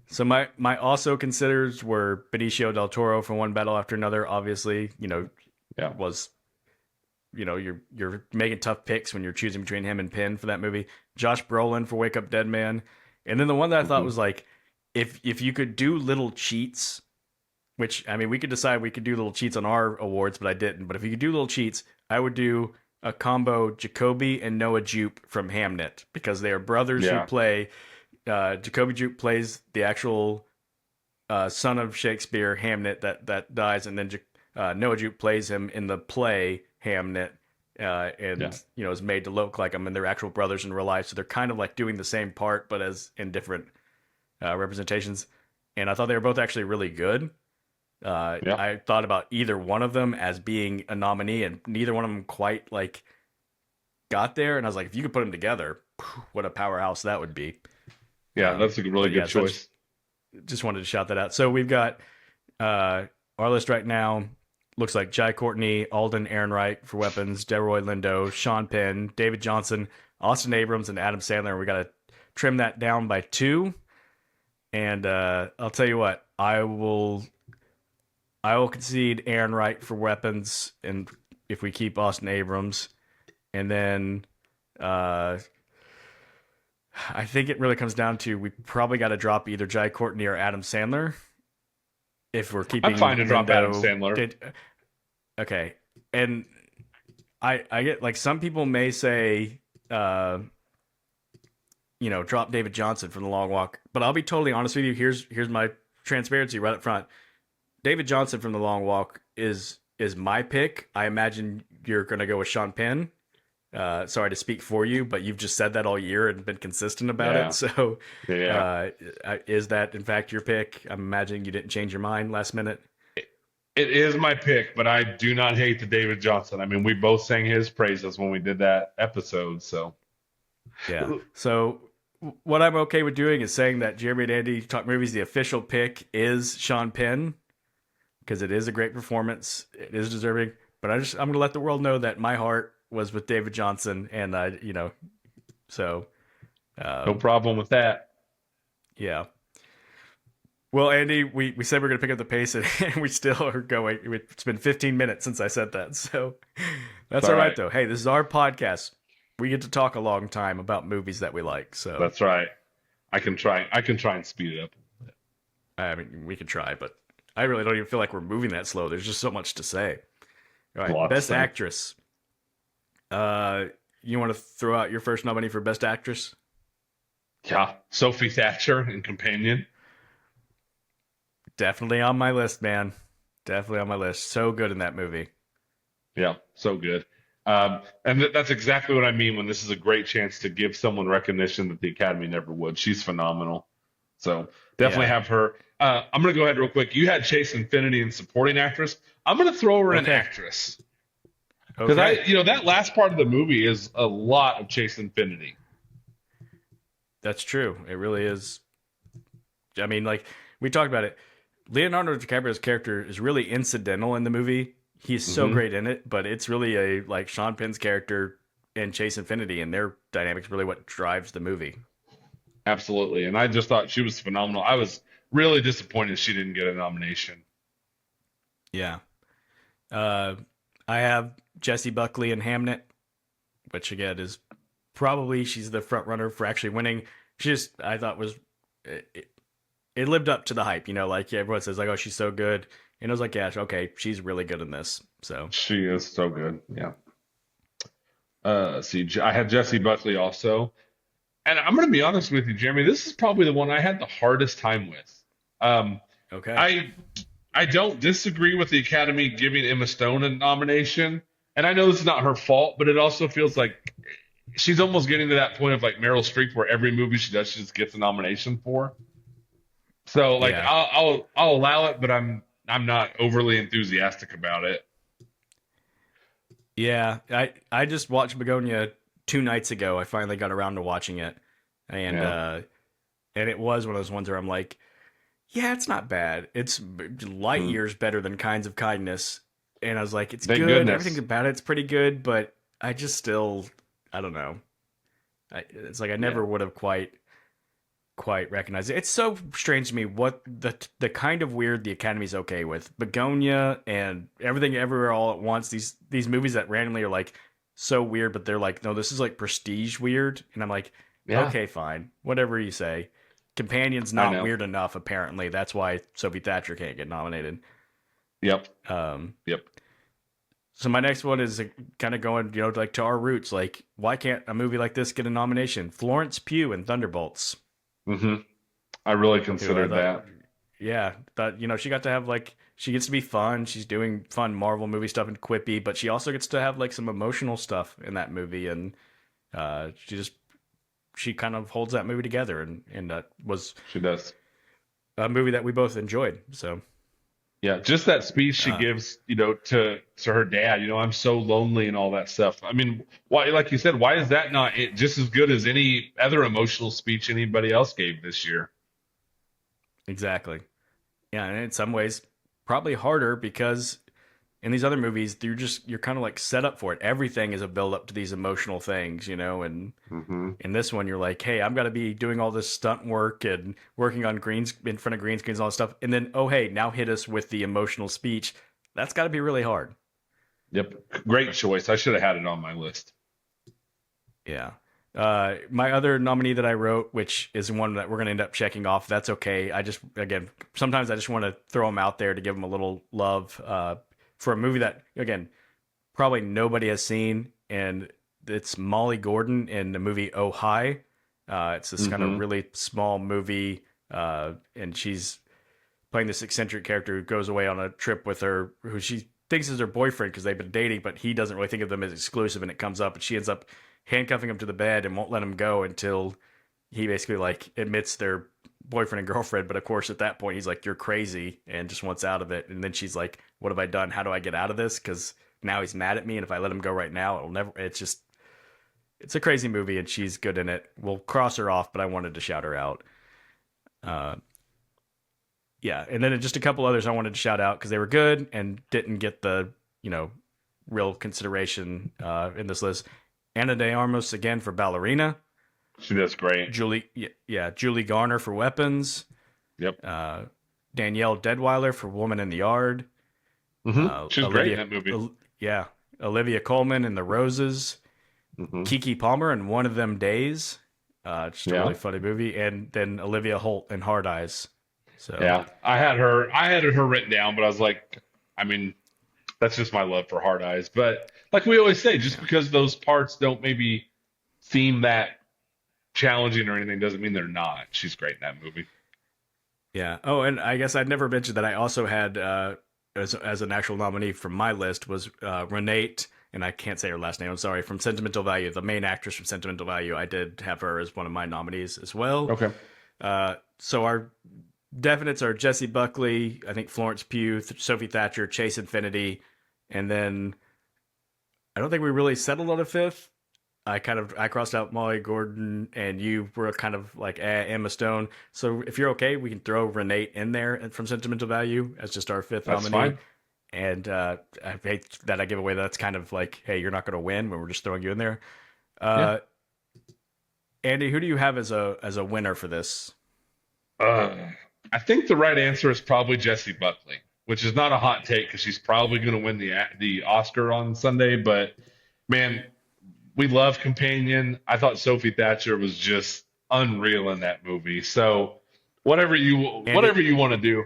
So my also considers were Benicio del Toro from One Battle After Another. Obviously, was you're making tough picks when you're choosing between him and Penn for that movie. Josh Brolin for Wake Up Dead Man, and then the one that I thought was if you could do little cheats, which I mean we could decide we could do little cheats on our awards, but I didn't. But if you could do little cheats, I would do a combo Jacoby and Noah Jupe from Hamnet because they are brothers who play. Jacoby Jupe plays the actual son of Shakespeare, Hamnet, that dies, and then Noah Jupe plays him in the play Hamnet, and is made to look like him, and they're actual brothers in real life. So they're kind of like doing the same part, but as in different representations. And I thought they were both actually really good. I thought about either one of them as being a nominee, and neither one of them quite got there. And I was like, if you could put them together, what a powerhouse that would be. Yeah, that's a really good choice. Just wanted to shout that out. So we've got our list right now. Looks like Jai Courtney, Alden Ehrenreich for Weapons, Delroy Lindo, Sean Penn, David Johnson, Austin Abrams, and Adam Sandler. We got to trim that down by 2. And I'll tell you what, I will concede Ehrenreich for Weapons, and if we keep Austin Abrams, and then I think it really comes down to we probably got to drop either Jai Courtney or Adam Sandler if we're keeping. I'm fine to drop Lindo. Adam Sandler. Okay, and I get like some people may say, uh, drop David Johnson from The Long Walk, but I'll be totally honest with you. Here's my transparency right up front. David Johnson from The Long Walk is my pick. I imagine you're gonna go with Sean Penn. Sorry to speak for you, but you've just said that all year and been consistent about Yeah. it. So, Yeah. is that in fact your pick? I'm imagining you didn't change your mind last minute. It is my pick, but I do not hate the David Johnson. I mean, we both sang his praises when we did that episode. So, Yeah. So, what I'm okay with doing is saying that Jeremy and Andy Talk Movies, the official pick is Sean Penn because it is a great performance. It is deserving. But I'm going to let the world know that my heart was with David Johnson, and so no problem with that. yeah. Well, Andy, we said we're going to pick up the pace, and we still are going. It's been 15 minutes since I said that, so that's all right, though. Hey, this is our podcast. We get to talk a long time about movies that we like. So That's right. I can try. I can try and speed it up. I mean, we can try, but I really don't even feel like we're moving that slow. There's just so much to say. All right, Best Actress. You want to throw out your first nominee for Best Actress? Yeah, Sophie Thatcher in Companion. Definitely on my list, man. Definitely on my list. So good in that movie. Yeah, so good. And that's exactly what I mean when this is a great chance to give someone recognition that the Academy never would. She's phenomenal. So definitely have her. I'm going to go ahead real quick. You had Chase Infinity in supporting actress. I'm going to throw her in actress. Because that last part of the movie is a lot of Chase Infinity. That's true. It really is. I mean, like we talked about it. Leonardo DiCaprio's character is really incidental in the movie. He's so great in it, but it's really like Sean Penn's character and Chase Infinity and their dynamics really what drives the movie. Absolutely. And I just thought she was phenomenal. I was really disappointed she didn't get a nomination. Yeah. I have Jessie Buckley in Hamnet, which again is probably she's the front runner for actually winning. She just, I thought was, it lived up to the hype, like everyone says like, oh, she's so good. And I was like, yeah, okay, she's really good in this. So she is so good. Yeah. See, I had Jessie Buckley also. And I'm going to be honest with you, Jeremy, this is probably the one I had the hardest time with. Okay. I don't disagree with the Academy giving Emma Stone a nomination. And I know this is not her fault, but it also feels like she's almost getting to that point of like Meryl Streep where every movie she does, she just gets a nomination for. So like I'll allow it, but I'm not overly enthusiastic about it. Yeah, I just watched Begonia 2 nights ago. I finally got around to watching it, and it was one of those ones where I'm like, yeah, it's not bad. It's light years better than Kinds of Kindness, and I was like, it's Thank good. goodness. Everything about it's pretty good, but I just still, I don't know. It's like I never would have quite recognize it. It's so strange to me what the kind of weird the Academy's okay with. Begonia and Everything Everywhere All at Once, these movies that randomly are like so weird, but they're like, no, this is like prestige weird. And I'm like, okay, fine. Whatever you say. Companion's not weird enough, apparently. That's why Sophie Thatcher can't get nominated. Yep. Yep. So my next one is kind of going, like to our roots. Like, why can't a movie like this get a nomination? Florence Pugh in Thunderbolts. I really considered that. Yeah, but she got to have she gets to be fun. She's doing fun Marvel movie stuff and quippy, but she also gets to have like some emotional stuff in that movie, and she kind of holds that movie together, and that was she does a movie that we both enjoyed. So yeah, just that speech she gives, to her dad. I'm so lonely and all that stuff. I mean, why, like you said, why is that not just as good as any other emotional speech anybody else gave this year? Exactly. Yeah, and in some ways, probably harder because in these other movies, you're kind of like set up for it. Everything is a build up to these emotional things, and in this one, you're like, hey, I've got to be doing all this stunt work and working on in front of green screens, and all this stuff. And then, oh, hey, now hit us with the emotional speech. That's got to be really hard. Yep. Great choice. I should have had it on my list. Yeah. My other nominee that I wrote, which is one that we're going to end up checking off. That's okay. Sometimes I just want to throw them out there to give them a little love, for a movie that, again, probably nobody has seen, and it's Molly Gordon in the movie Oh Hi. It's this kind of Mm-hmm. really small movie, and she's playing this eccentric character who goes away on a trip with her, who she thinks is her boyfriend because they've been dating, but he doesn't really think of them as exclusive. And it comes up, and she ends up handcuffing him to the bed and won't let him go until he basically like admits they're boyfriend and girlfriend. But of course, at that point, he's like, "You're crazy," and just wants out of it. And then she's like, "What have I done? How do I get out of this?" Because now he's mad at me, and if I let him go right now, it'll never. It's just, it's a crazy movie, and she's good in it. We'll cross her off, but I wanted to shout her out. Uh, yeah, and then just a couple others I wanted to shout out because they were good and didn't get the you know real consideration in this list. Anna De Armas again for Ballerina. She does great. Julie Garner for Weapons. Yep. Danielle Deadweiler for Woman in the Yard. She's great in that movie. Olivia Colman in The Roses. Kiki Palmer in One of Them Days. Just a really funny movie. And then Olivia Holt in Hard Eyes. So Yeah, I had her written down, but I was like, I mean, that's just my love for Hard Eyes. But like we always say, just because those parts don't maybe seem that challenging or anything doesn't mean they're not. She's great in that movie. yeah. Oh, and I guess I'd never mentioned that I also had as an actual nominee from my list was Renate, and I can't say her last name. I'm sorry. From Sentimental Value, the main actress from Sentimental Value. I did have her as one of my nominees as well. Okay. So our definites are Jessie Buckley, I think Florence Pugh, Sophie Thatcher, Chase Infinity, and then I don't think we really settled on a fifth. I crossed out Molly Gordon, and you were kind of like Emma Stone. So if you're okay, we can throw Renate in there from Sentimental Value as just our fifth That's nominee. fine. And I hate that I give away that's kind of like, hey, you're not going to win when we're just throwing you in there. Yeah. Andy, who do you have as a winner for this? I think the right answer is probably Jessie Buckley, which is not a hot take because she's probably going to win the Oscar on Sunday. But man, we love Companion. I thought Sophie Thatcher was just unreal in that movie. So Andy, whatever you want to do.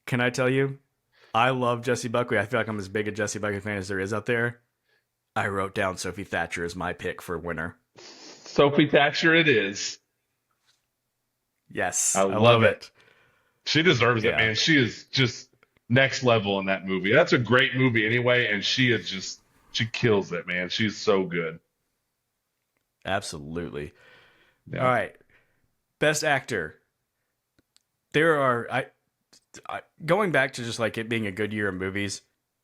can I tell you? I love Jessie Buckley. I feel like I'm as big a Jessie Buckley fan as there is out there. I wrote down Sophie Thatcher as my pick for winner. Sophie Thatcher, it is. Yes, I I love love it. it. She deserves it, Yeah, man. She is just next level in that movie. That's a great movie anyway, and she kills it, man. She's so good. absolutely. All Yeah. right, best actor. There are going back to just like it being a good year of movies.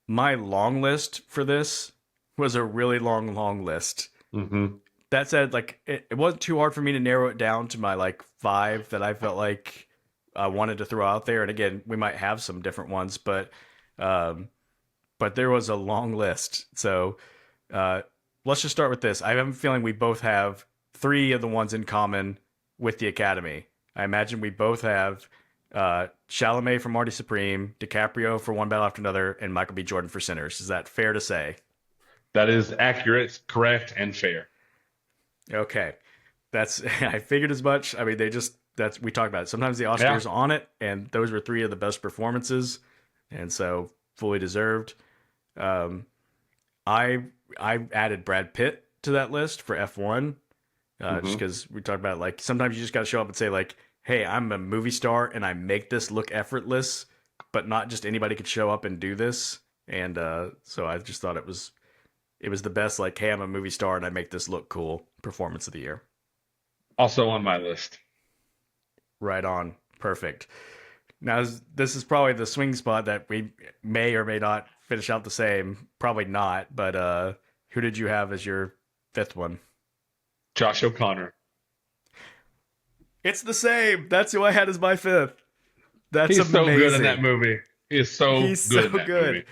My long list for this was a really long list. hmm That said, like it wasn't too hard for me to narrow it down to my like five that I felt like I wanted to throw out there. And again, we might have some different ones, um, but there was a long list. So uh, let's just start with this. I have a feeling we both have three of the ones in common with the Academy. I imagine we both have Chalamet for Marty Supreme, DiCaprio for One Battle After Another, and Michael B. Jordan for Sinners. Is that fair to say? That is accurate, correct, and fair. Okay. That's I figured as much. I mean, that's we talked about it. Sometimes the Yeah. Oscars on it, and those were three of the best performances, and so fully deserved. Um, I added Brad Pitt to that list for F1, just hmm because we talked about like sometimes you just got to show up and say like, "Hey, I'm a movie star, and I make this look effortless," but not just anybody could show up and do this. And so I just thought it was the best. Like, hey, I'm a movie star, and I make this look cool. Performance of the year. Also on my list. Right on. Perfect. Now, this is probably the swing spot that we may or may not finish out the same. Probably not, but who did you have as your fifth one? Josh O'Connor. It's the same. That's who I had as my fifth. That's He's so good in that amazing. movie. He is so He's good so in that good. movie.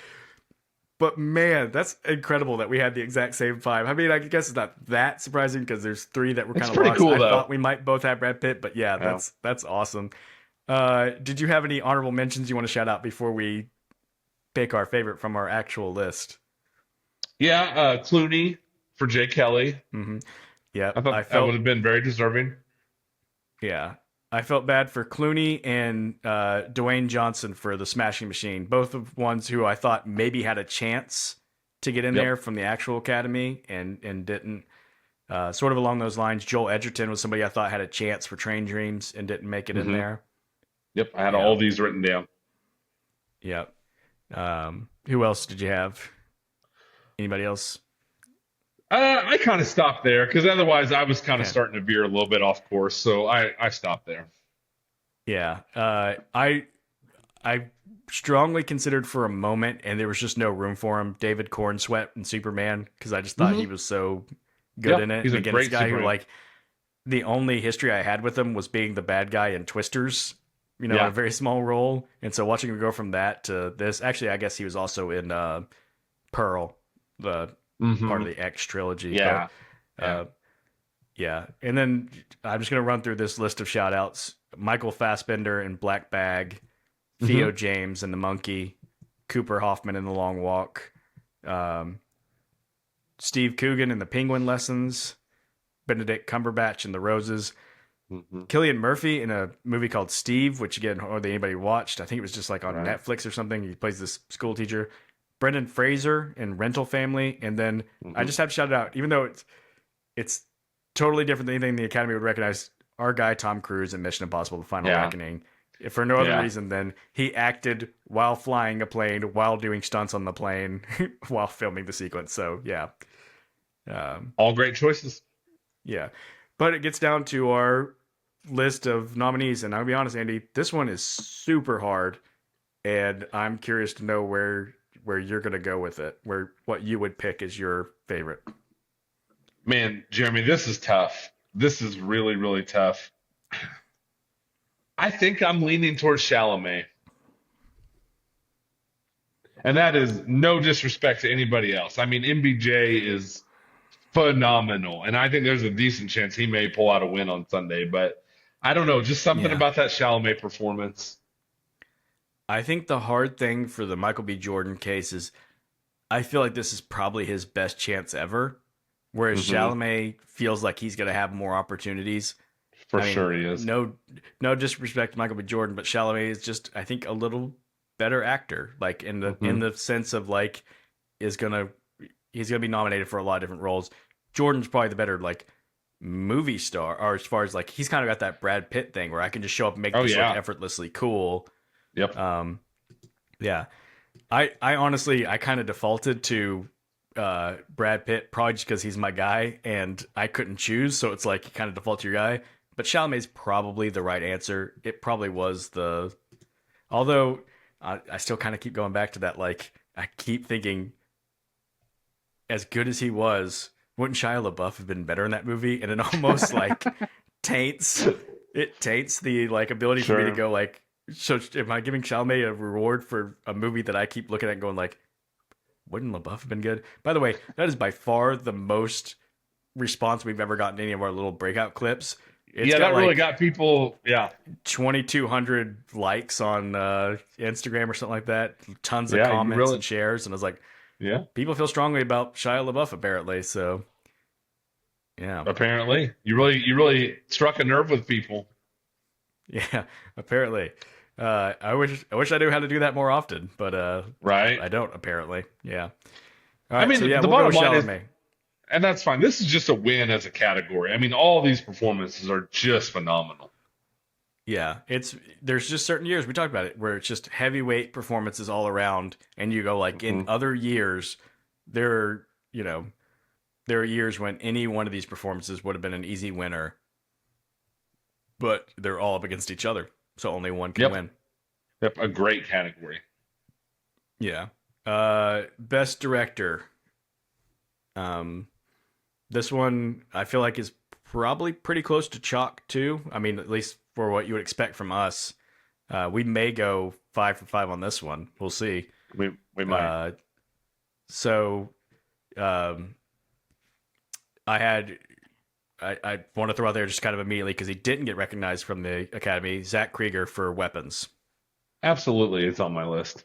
But man, that's incredible that we had the exact same five. I mean, I guess it's not that surprising because there's three that were It's kind of pretty lost. cool I though. thought we might both have Brad Pitt, but yeah, Yeah. that's awesome. Did you have any honorable mentions you want to shout out before we pick our favorite from our actual list? Yeah, Clooney for Jay Kelly. hmm Yeah, I I thought that would felt have been very deserving. yeah, I felt bad for Clooney and Dwayne Johnson for The Smashing Machine, both of ones who I thought maybe had a chance to get in Yep. there from the actual Academy and didn't. Sort of along those lines, Joel Edgerton was somebody I thought had a chance for Train Dreams and didn't make it in Hmm. there. Yep. I had Yeah, all these written down. yeah. Who else did you have? Anybody else? I kind of stopped there because otherwise I was kind of Okay. starting to veer a little bit off course. So I stopped there. Yeah. I strongly considered for a moment, and there was just no room for him. David Cornsweet and Superman, because I just thought he Hmm. was so good Yeah, in it. he's And a again, it's a great guy who Superman. like the only history I had with him was being the bad guy in Twisters. In a Yeah. very small role, and so watching him go from that to this. Actually, I guess he was also in Pearl, the part Hmm. of the X trilogy. But Yeah. Yeah. uh, yeah, and then I'm just gonna run through this list of shout outs. Michael Fassbender in Black Bag, Theo Hmm. James in The Monkey, Cooper Hoffman in The Long Walk, um, Steve Coogan in The Penguin Lessons, Benedict Cumberbatch in The Roses, Hmm. Killian Murphy in a movie called Steve, which again, hardly anybody watched. I think it was just like on Right. Netflix or something. He plays this school teacher. Brendan Fraser in Rental Family, and then I Hmm. just have to shout it out, even though it's totally different than anything the Academy would recognize. Our guy Tom Cruise in Mission Impossible: The Final Yeah. Reckoning, if for no other Yeah. reason than he acted while flying a plane, while doing stunts on the plane, while filming the sequence. So yeah, um, All great choices. yeah. But it gets down to our list of nominees, and I'll be honest, Andy, this one is super hard, and I'm curious to know where you're gonna go with it, where what you would pick as your favorite. Man, Jeremy, this is tough. This is really, really tough. I think I'm leaning towards Chalamet. And that is no disrespect to anybody else. I mean, MBJ is phenomenal. And I think there's a decent chance he may pull out a win on Sunday. But I don't know, just something Yeah. about that Chalamet performance. I think the hard thing for the Michael B. Jordan case is I feel like this is probably his best chance ever. Whereas Hmm. Chalamet feels like he's gonna have more opportunities. For I mean, sure he is. no disrespect to Michael B. Jordan, but Chalamet is just I think a little better actor. Like in Hmm. the sense of like is gonna he's gonna be nominated for a lot of different roles. Jordan's probably the better like movie star, or as far as like he's kind of got that Brad Pitt thing where I can just show up and make Oh, this look yeah. effortlessly cool. Yep. Um, yeah, I honestly I kind of defaulted to Brad Pitt probably just because he's my guy and I couldn't choose, so it's like you kind of default to your guy. But Chalamet's probably the right answer. It probably was the although I still kind of keep going back to that. Like I keep thinking, as good as he was, wouldn't Shia LaBeouf have been better in that movie? And it almost like taints taints the like ability for me to Sure. go like. So am I giving Chalamet a reward for a movie that I keep looking at and going like, wouldn't LaBeouf have been good? By the way, that is by far the most response we've ever gotten to any of our little breakout clips. It's Yeah, got that really like got people. Yeah. 2,200 likes on Instagram or something like that. Tons of Yeah. You comments really. and shares, and I was like, Yeah. people feel strongly about Shia LaBeouf apparently. So yeah, Apparently. You really struck a nerve with people. yeah, apparently. I wish I knew how to do that more often, but Right. I don't apparently. Yeah. All I right, so mean, yeah, the we'll go bottom with line is, Chalamet. and that's fine. This is just a win as a category. I mean, all these performances are just phenomenal. Yeah, it's there's just certain years we talked about it where it's just heavyweight performances all around, and you go like in Hmm. other years, there are there are years when any one of these performances would have been an easy winner, but they're all up against each other, so only one can Yep. win. Yep. A great category. Yeah. Best director. Um, this one I feel like is probably pretty close to chalk too. I mean, at least for what you would expect from us. We may go 5 for 5 on this one. We'll see. We might. Uh, so um, I had I want to throw out there just kind of immediately because he didn't get recognized from the Academy. Zach Krieger for Weapons. Absolutely. It's on my list.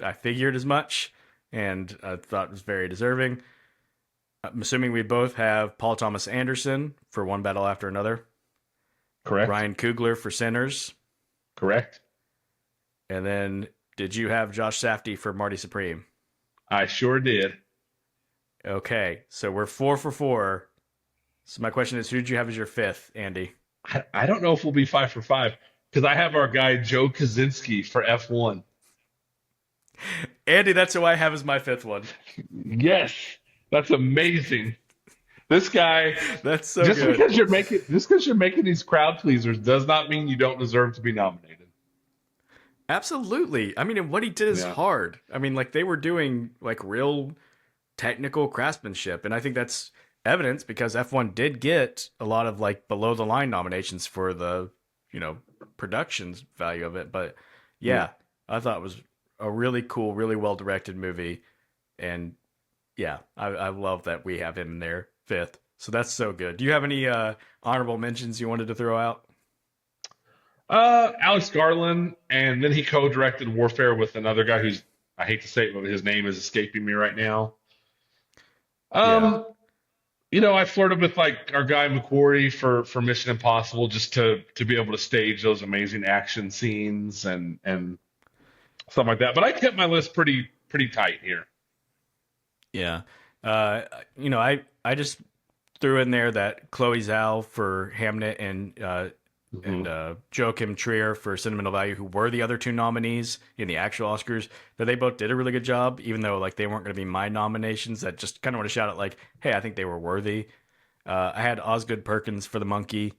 I figured as much, and I thought it was very deserving. I'm assuming we both have Paul Thomas Anderson for One Battle After Another, Correct. Ryan Coogler for Sinners, Correct. and then did you have Josh Safdie for Marty Supreme? I sure did. Okay, so we're 4 for 4. So my question is, who did you have as your fifth, Andy? I don't know if we'll be 5 for 5 because I have our guy Joe Kaczynski for F1. Andy, that's who I have as my fifth one. Yes, that's amazing. This guy, That's so good. just because you're making these crowd pleasers does not mean you don't deserve to be nominated. Absolutely. I mean, and what he did is Yeah. hard. I mean, like they were doing like real technical craftsmanship, and I think that's evidence because F1 did get a lot of like below the line nominations for the, you know, productions value of it. But Yeah. yeah, I thought it was a really cool, really well directed movie, and yeah, I love that we have him in there fifth. So that's so good. Do you have any honorable mentions you wanted to throw out? Alex Garland, and then he co-directed Warfare with another guy who's I hate to say it, but his name is escaping me right now. Yeah. Um, I flirted with like our guy McQuarrie for Mission Impossible just to be able to stage those amazing action scenes and stuff like that. But I kept my list pretty tight here. Yeah. Uh, I just threw in there that Chloe Zhao for Hamnet and Hmm. Joachim Trier for Sentimental Value, who were the other two nominees in the actual Oscars, that they both did a really good job, even though like they weren't going to be my nominations. That just kind of want to shout out like, hey, I think they were worthy. I had Osgood Perkins for The Monkey,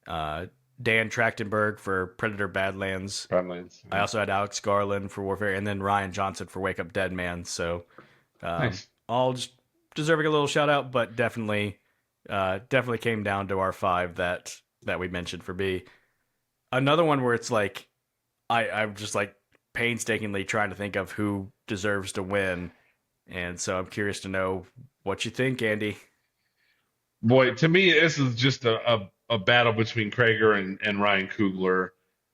uh, Dan Trachtenberg for Predator Badlands. Badlands. I Yeah. also had Alex Garland for Warfare, and then Ryan Johnson for Wake Up Dead Man. So Nice. all just deserving a little shout out, but definitely came down to our five that we mentioned for B. Another one where it's like I'm just like painstakingly trying to think of who deserves to win, and so I'm curious to know what you think, Andy. Boy, to me, this is just a battle between Krager and Ryan Coogler.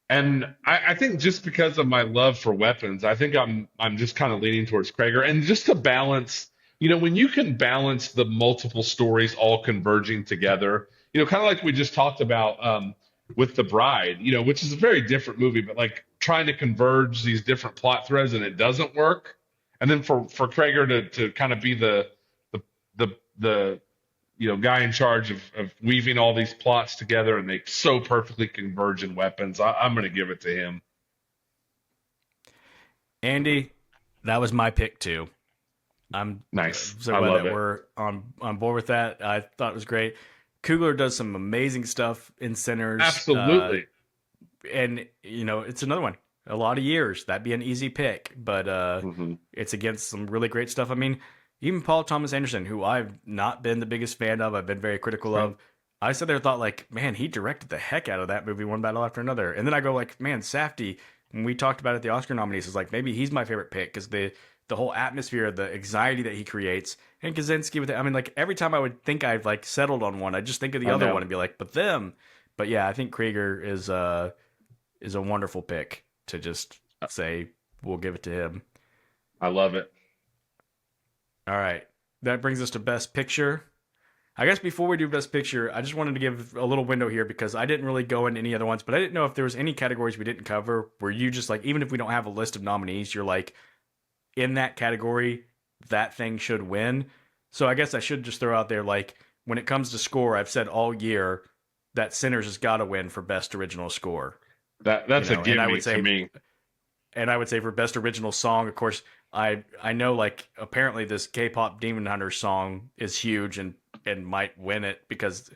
And I think just because of my love for weapons, I think I'm just kind of leaning towards Krager. And just to balance, when you can balance the multiple stories all converging together, kind of like we just talked about with The Bride, which is a very different movie, but like trying to converge these different plot threads and it doesn't work. And then for Krager to kind of be the the guy in charge of weaving all these plots together and they so perfectly converge in weapons. I'm going to give it to him. Andy, that was my pick too. I'm Nice. so I glad love that it. we're on board with that. I thought it was great. Kugler does some amazing stuff in Sinners, Absolutely. and it's another one. A lot of years that'd be an easy pick, but Hmm. it's against some really great stuff. I mean, even Paul Thomas Anderson, who I've not been the biggest fan of, I've been very critical Right. of. I sat there and thought like, man, he directed the heck out of that movie, one battle after another. And then I go like, man, Safdie. When we talked about it, at the Oscar nominees, is like maybe he's my favorite pick because the whole atmosphere, the anxiety that he creates, and Kaczynski with it. I mean, like every time I would think I've like settled on one, I just think of the I other know. one and be like, but them. But yeah, I think Krieger is a wonderful pick to just say we'll give it to him. I love it. All right. That brings us to Best Picture. I guess before we do Best Picture, I just wanted to give a little window here because I didn't really go into any other ones, but I didn't know if there was any categories we didn't cover where you just like, even if we don't have a list of nominees, you're like, in that category, that thing should win. So I guess I should just throw out there, like, when it comes to score, I've said all year that Sinners has got to win for Best Original Score. That's a And I gimme would to say me. for best original song, of course, I know like apparently this K-pop Demon Hunter song is huge and might win it because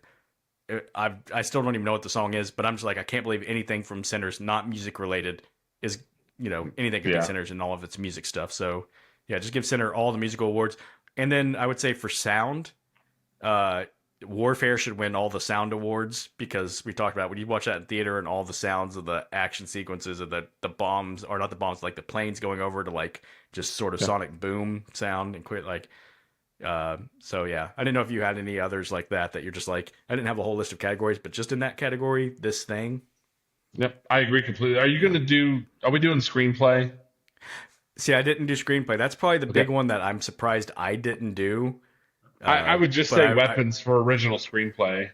I still don't even know what the song is, but I'm just like I can't believe anything from Sinners not music related is anything could be Yeah. Sinners and all of its music stuff. So yeah, just give Sinner all the musical awards, and then I would say for sound, uh, Warfare should win all the sound awards because we talked about when you watch that in theater and all the sounds of the action sequences of the bombs or not the bombs like the planes going over to like just sort of Yeah. sonic boom sound and quit like so yeah, I didn't know if you had any others like that you're just like I didn't have a whole list of categories but just in that category this thing. Yep. I agree completely. Are we doing screenplay? See, I didn't do screenplay. That's probably the Okay. big one that I'm surprised I didn't do. I would just But say weapons for original screenplay.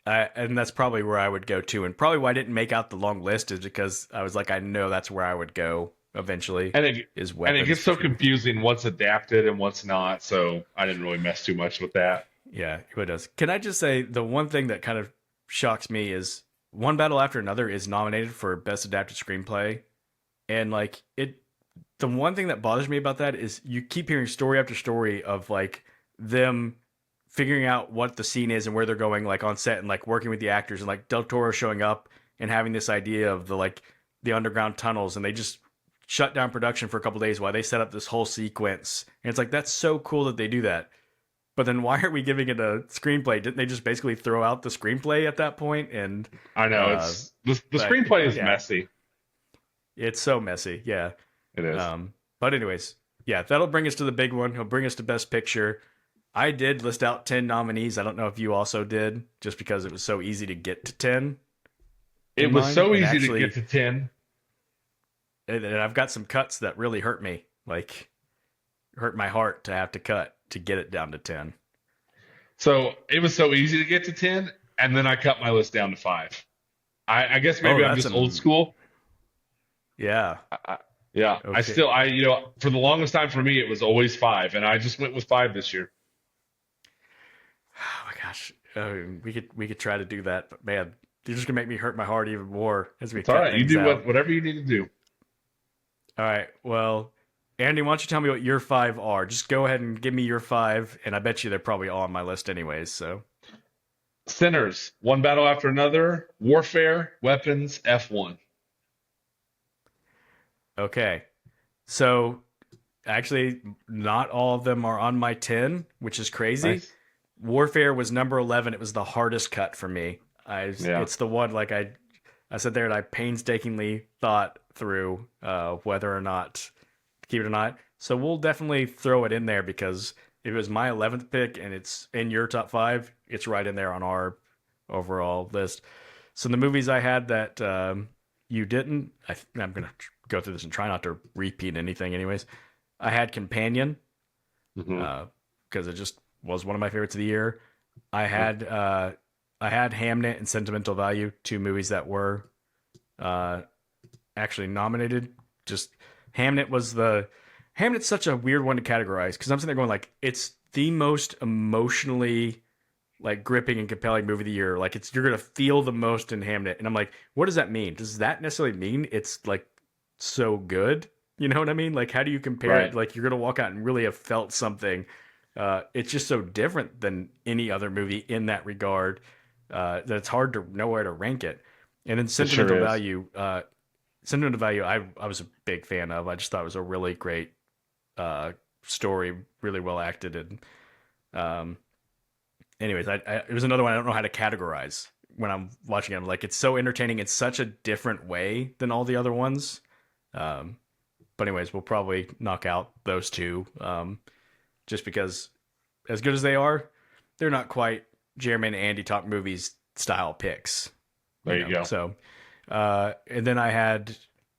and that's probably where I would go to. And probably why I didn't make out the long list is because I was like, I know that's where I would go. eventually is and it weapons. gets so confusing what's adapted and what's not. So I didn't really mess too much with that. Yeah, it does. Can I just say the one thing that kind of shocks me is One Battle After Another is nominated for Best Adapted Screenplay. And like it the one thing that bothers me about that is you keep hearing story after story of like them figuring out what the scene is and where they're going like on set and like working with the actors and like Del Toro showing up and having this idea of the like the underground tunnels and they just shut down production for a couple days while they set up this whole sequence. And it's like that's so cool that they do that. But then why are we giving it a screenplay? Didn't they just basically throw out the screenplay at that point? And I know it's the screenplay is messy. It's so messy. Yeah. It is. But anyways, yeah, that'll bring us to the big one. He'll bring us to Best Picture. I did list out 10 nominees. I don't know if you also did, just because it was so easy to get to 10. It was so easy to get to 10. And I've got some cuts that really hurt me, like hurt my heart to have to cut to get it down to 10. So it was so easy to get to 10, and then I cut my list down to 5. I guess maybe I'm just old school. Yeah. Yeah. Okay. For the longest time for me, it was always 5, and I just went with 5 this year. Oh my gosh. We could try to do that, but man, you're just gonna make me hurt my heart even more as we. It's all right. You do whatever you need to do. All right. Well, Andy, why don't you tell me what your 5 are? Just go ahead and give me your 5, and I bet you they're probably all on my list anyways. So, Sinners, One Battle After Another, Warfare, Weapons, F1. Okay. So, actually, not all of them are on my 10, which is crazy. Nice. Warfare was number 11. It was the hardest cut for me. It's the one like I sat there and I painstakingly thought through whether or not to keep it or not. So we'll definitely throw it in there because if it was my 11th pick and it's in your top 5, it's right in there on our overall list. So the movies I had that you didn't, I'm going to go through this and try not to repeat anything anyways. I had Companion because it just was one of my favorites of the year. I had Hamnet and Sentimental Value, 2 movies that were actually nominated. Just Hamnet's such a weird one to categorize because I'm sitting there going like it's the most emotionally like gripping and compelling movie of the year. Like you're gonna feel the most in Hamnet, and I'm like, what does that mean? Does that necessarily mean it's like so good? You know what I mean? Like how do you compare it? Like you're gonna walk out and really have felt something. It's just so different than any other movie in that regard that it's hard to know where to rank it. And then Sentimental Value, I was a big fan of. I just thought it was a really great story, really well acted, and anyways, it was another one I don't know how to categorize when I'm watching it. I'm like, it's so entertaining. It's such a different way than all the other ones. But anyways, we'll probably knock out those 2. Just because as good as they are, they're not quite Jeremy and Andy Talk Movies style picks. There you go. So, and then I had,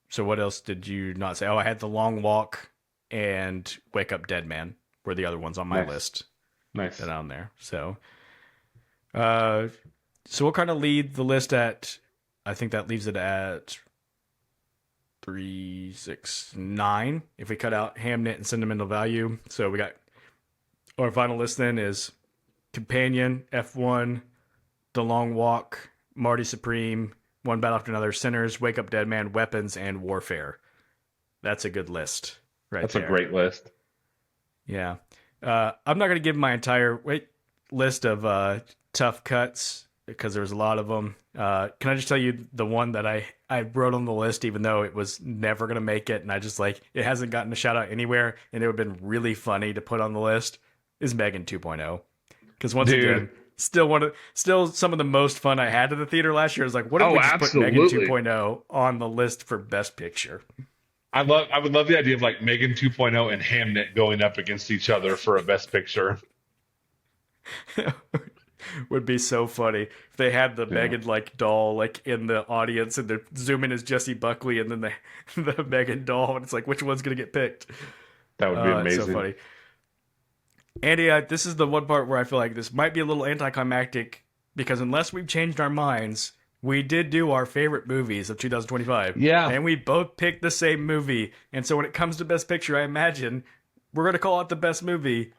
so what else did you not say? Oh, I had The Long Walk and Wake Up Dead Man were the other ones on my list. Nice. That on there. So, so we'll kind of lead the list at, I think that leaves it at 3, 6, 9. If we cut out Hamnet and Sentimental Value. So we got, our final list then is Companion, F1, The Long Walk, Marty Supreme, One Battle After Another, Sinners, Wake Up Dead Man, Weapons, and Warfare. That's a good list That's a great list. Yeah. I'm not going to give my entire list of tough cuts because there was a lot of them. Can I just tell you the one that I wrote on the list, even though it was never going to make it, and I just like, it hasn't gotten a shout out anywhere, and it would have been really funny to put on the list, is Megan 2.0. Because once again, still some of the most fun I had in the theater last year. Is like, what if we just put Megan 2.0 on the list for Best Picture? I would love the idea of like Megan 2.0 and Hamnet going up against each other for a Best Picture. Would be so funny if they had the Megan like doll like in the audience and they're zooming as Jessie Buckley and then the Megan doll and it's like which one's gonna get picked. That would be amazing. So funny. Andy, this is the one part where I feel like this might be a little anticlimactic because unless we've changed our minds, We did do our favorite movies of 2025. Yeah. And we both picked the same movie. And so when it comes to Best Picture, I imagine we're going to call it the best movie.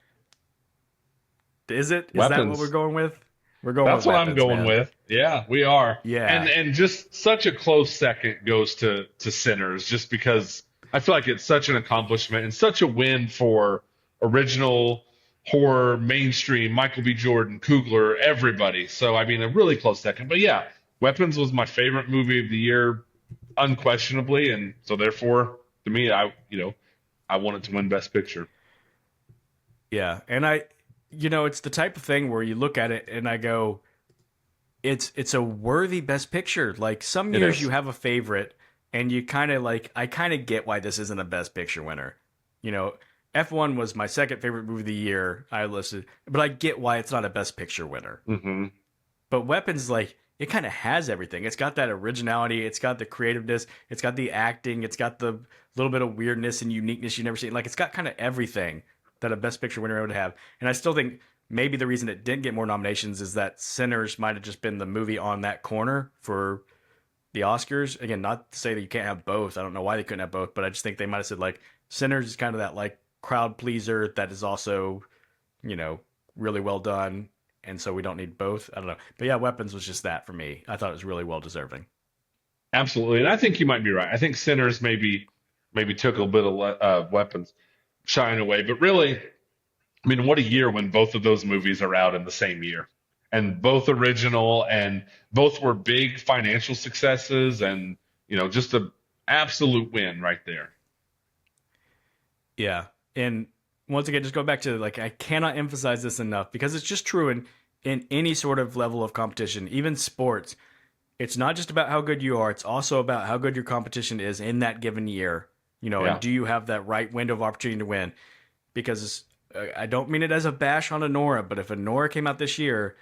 Is it? Is that what we're Weapons. going with? We're going That's with what I'm Weapons, going man. with. Yeah, we are. Yeah. And just such a close second goes to Sinners, just because I feel like it's such an accomplishment and such a win for original horror, mainstream, Michael B. Jordan, Coogler, everybody. So I mean, a really close second. But yeah, Weapons was my favorite movie of the year, unquestionably, and so therefore, to me, I wanted to win Best Picture. Yeah. And it's the type of thing where you look at it and I go, it's a worthy Best Picture. Like some It years you is. have a favorite and you kind of like, I kind of get why this isn't a Best Picture winner. You know, F1 was my second favorite movie of the year. I listed, but I get why it's not a Best Picture winner. Hmm. But Weapons, like, it kind of has everything. It's got that originality. It's got the creativeness. It's got the acting. It's got the little bit of weirdness and uniqueness you never see. Like, it's got kind of everything that a Best Picture winner would have. And I still think maybe the reason it didn't get more nominations is that Sinners might have just been the movie on that corner for the Oscars. Again, not to say that you can't have both. I don't know why they couldn't have both, but I just think they might have said, like, Sinners is kind of that, like, crowd pleaser that is also, you know, really well done, and so we don't need both. I don't know, but yeah, Weapons was just that for me. I thought it was really well deserving. Absolutely, and I think you might be right. I think Sinners maybe took a bit of Weapons shying away, but really, I mean, what a year when both of those movies are out in the same year, and both original, and both were big financial successes, and just a absolute win right there. Yeah, and once again, just go back to like I cannot emphasize this enough because it's just true in any sort of level of competition, even sports. It's not just about how good you are; it's also about how good your competition is in that given year. You know, and Yeah, do you have that right window of opportunity to win? Because I don't mean it as a bash on Honora, but if Honora came out this year,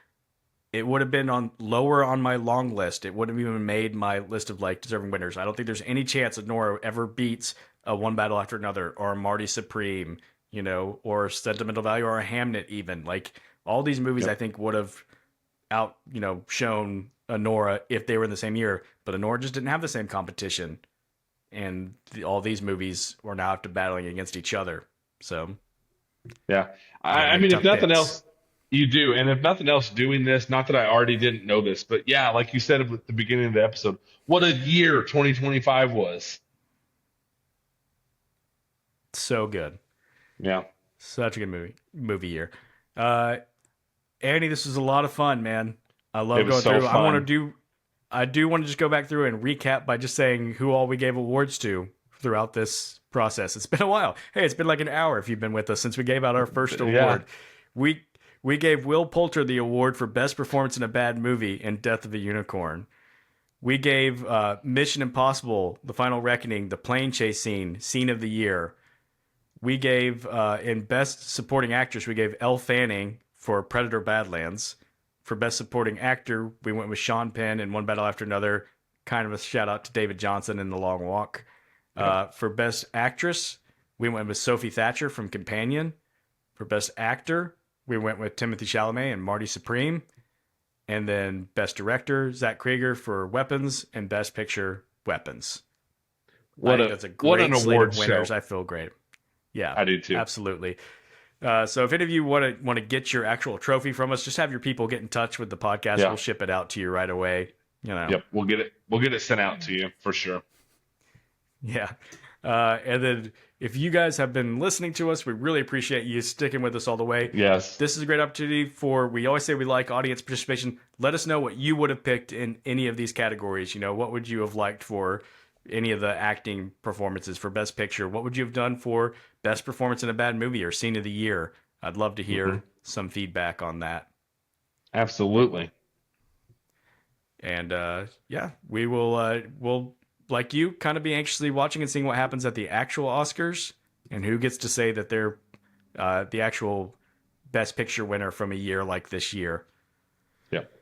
it would have been on lower on my long list. It would have even made my list of like deserving winners. I don't think there's any chance that Nora ever beats a One Battle After Another or a Marty Supreme, or Sentimental Value or a Hamnet even. Like all these movies I yep, think would have shown Nora if they were in the same year, but Nora just didn't have the same competition. And all these movies were now after battling against each other. So yeah. you got to I make mean, if tough nothing picks. else, you do, and if nothing else, doing this. Not that I already didn't know this, but yeah, like you said at the beginning of the episode, what a year 2025 was. So good. Yeah, Such a good movie year. Uh, Andy, this was a lot of fun, man. I it love was going so through. fun. I do want to just go back through and recap by just saying who all we gave awards to throughout this process. It's been a while. Hey, it's been like an hour if you've been with us since we gave out our first Yeah, award. We we gave Will Poulter the award for best performance in a bad movie in Death of a Unicorn. We gave Mission Impossible: The Final Reckoning the plane chase scene of the year. We gave in Best Supporting Actress, we gave Elle Fanning for Predator Badlands. For Best Supporting Actor, we went with Sean Penn in One Battle After Another. Kind of a shout out to David Johnson in The Long Walk. yep. For Best Actress, we went with Sophie Thatcher from Companion. For Best Actor, we went with Timothy Chalamet and Marty Supreme. And then Best Director, Zach Krieger for Weapons, and Best Picture, Weapons. I think that's a What an great slate award of winners. show. I feel great. Yeah, I do too. absolutely. So if any of you want to get your actual trophy from us, just have your people get in touch with the podcast. We'll Yeah. ship it out to you right away. You know, Yep. We'll get it sent out to you for sure. yeah. And then if you guys have been listening to us, we really appreciate you sticking with us all the way. Yes. This is a great opportunity we always say we like audience participation. Let us know what you would have picked in any of these categories. What would you have liked for any of the acting performances for Best Picture? What would you have done for Best Performance in a Bad Movie or Scene of the Year? I'd love to Hmm. hear some feedback on that. Absolutely. And yeah, we'll like you kind of be anxiously watching and seeing what happens at the actual Oscars and who gets to say that they're the actual Best Picture winner from a year like this year. Yep.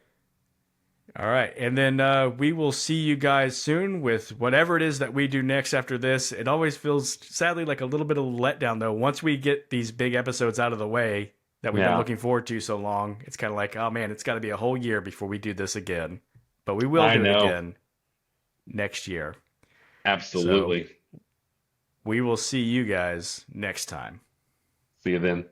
All right. And then we will see you guys soon with whatever it is that we do next after this. It always feels, sadly, like a little bit of a letdown, though. Once we get these big episodes out of the way that we've been Yeah. looking forward to so long, it's kind of like, oh, man, it's got to be a whole year before we do this again. but we will I do it know. again next year. So Absolutely. we will see you guys next time. See you then.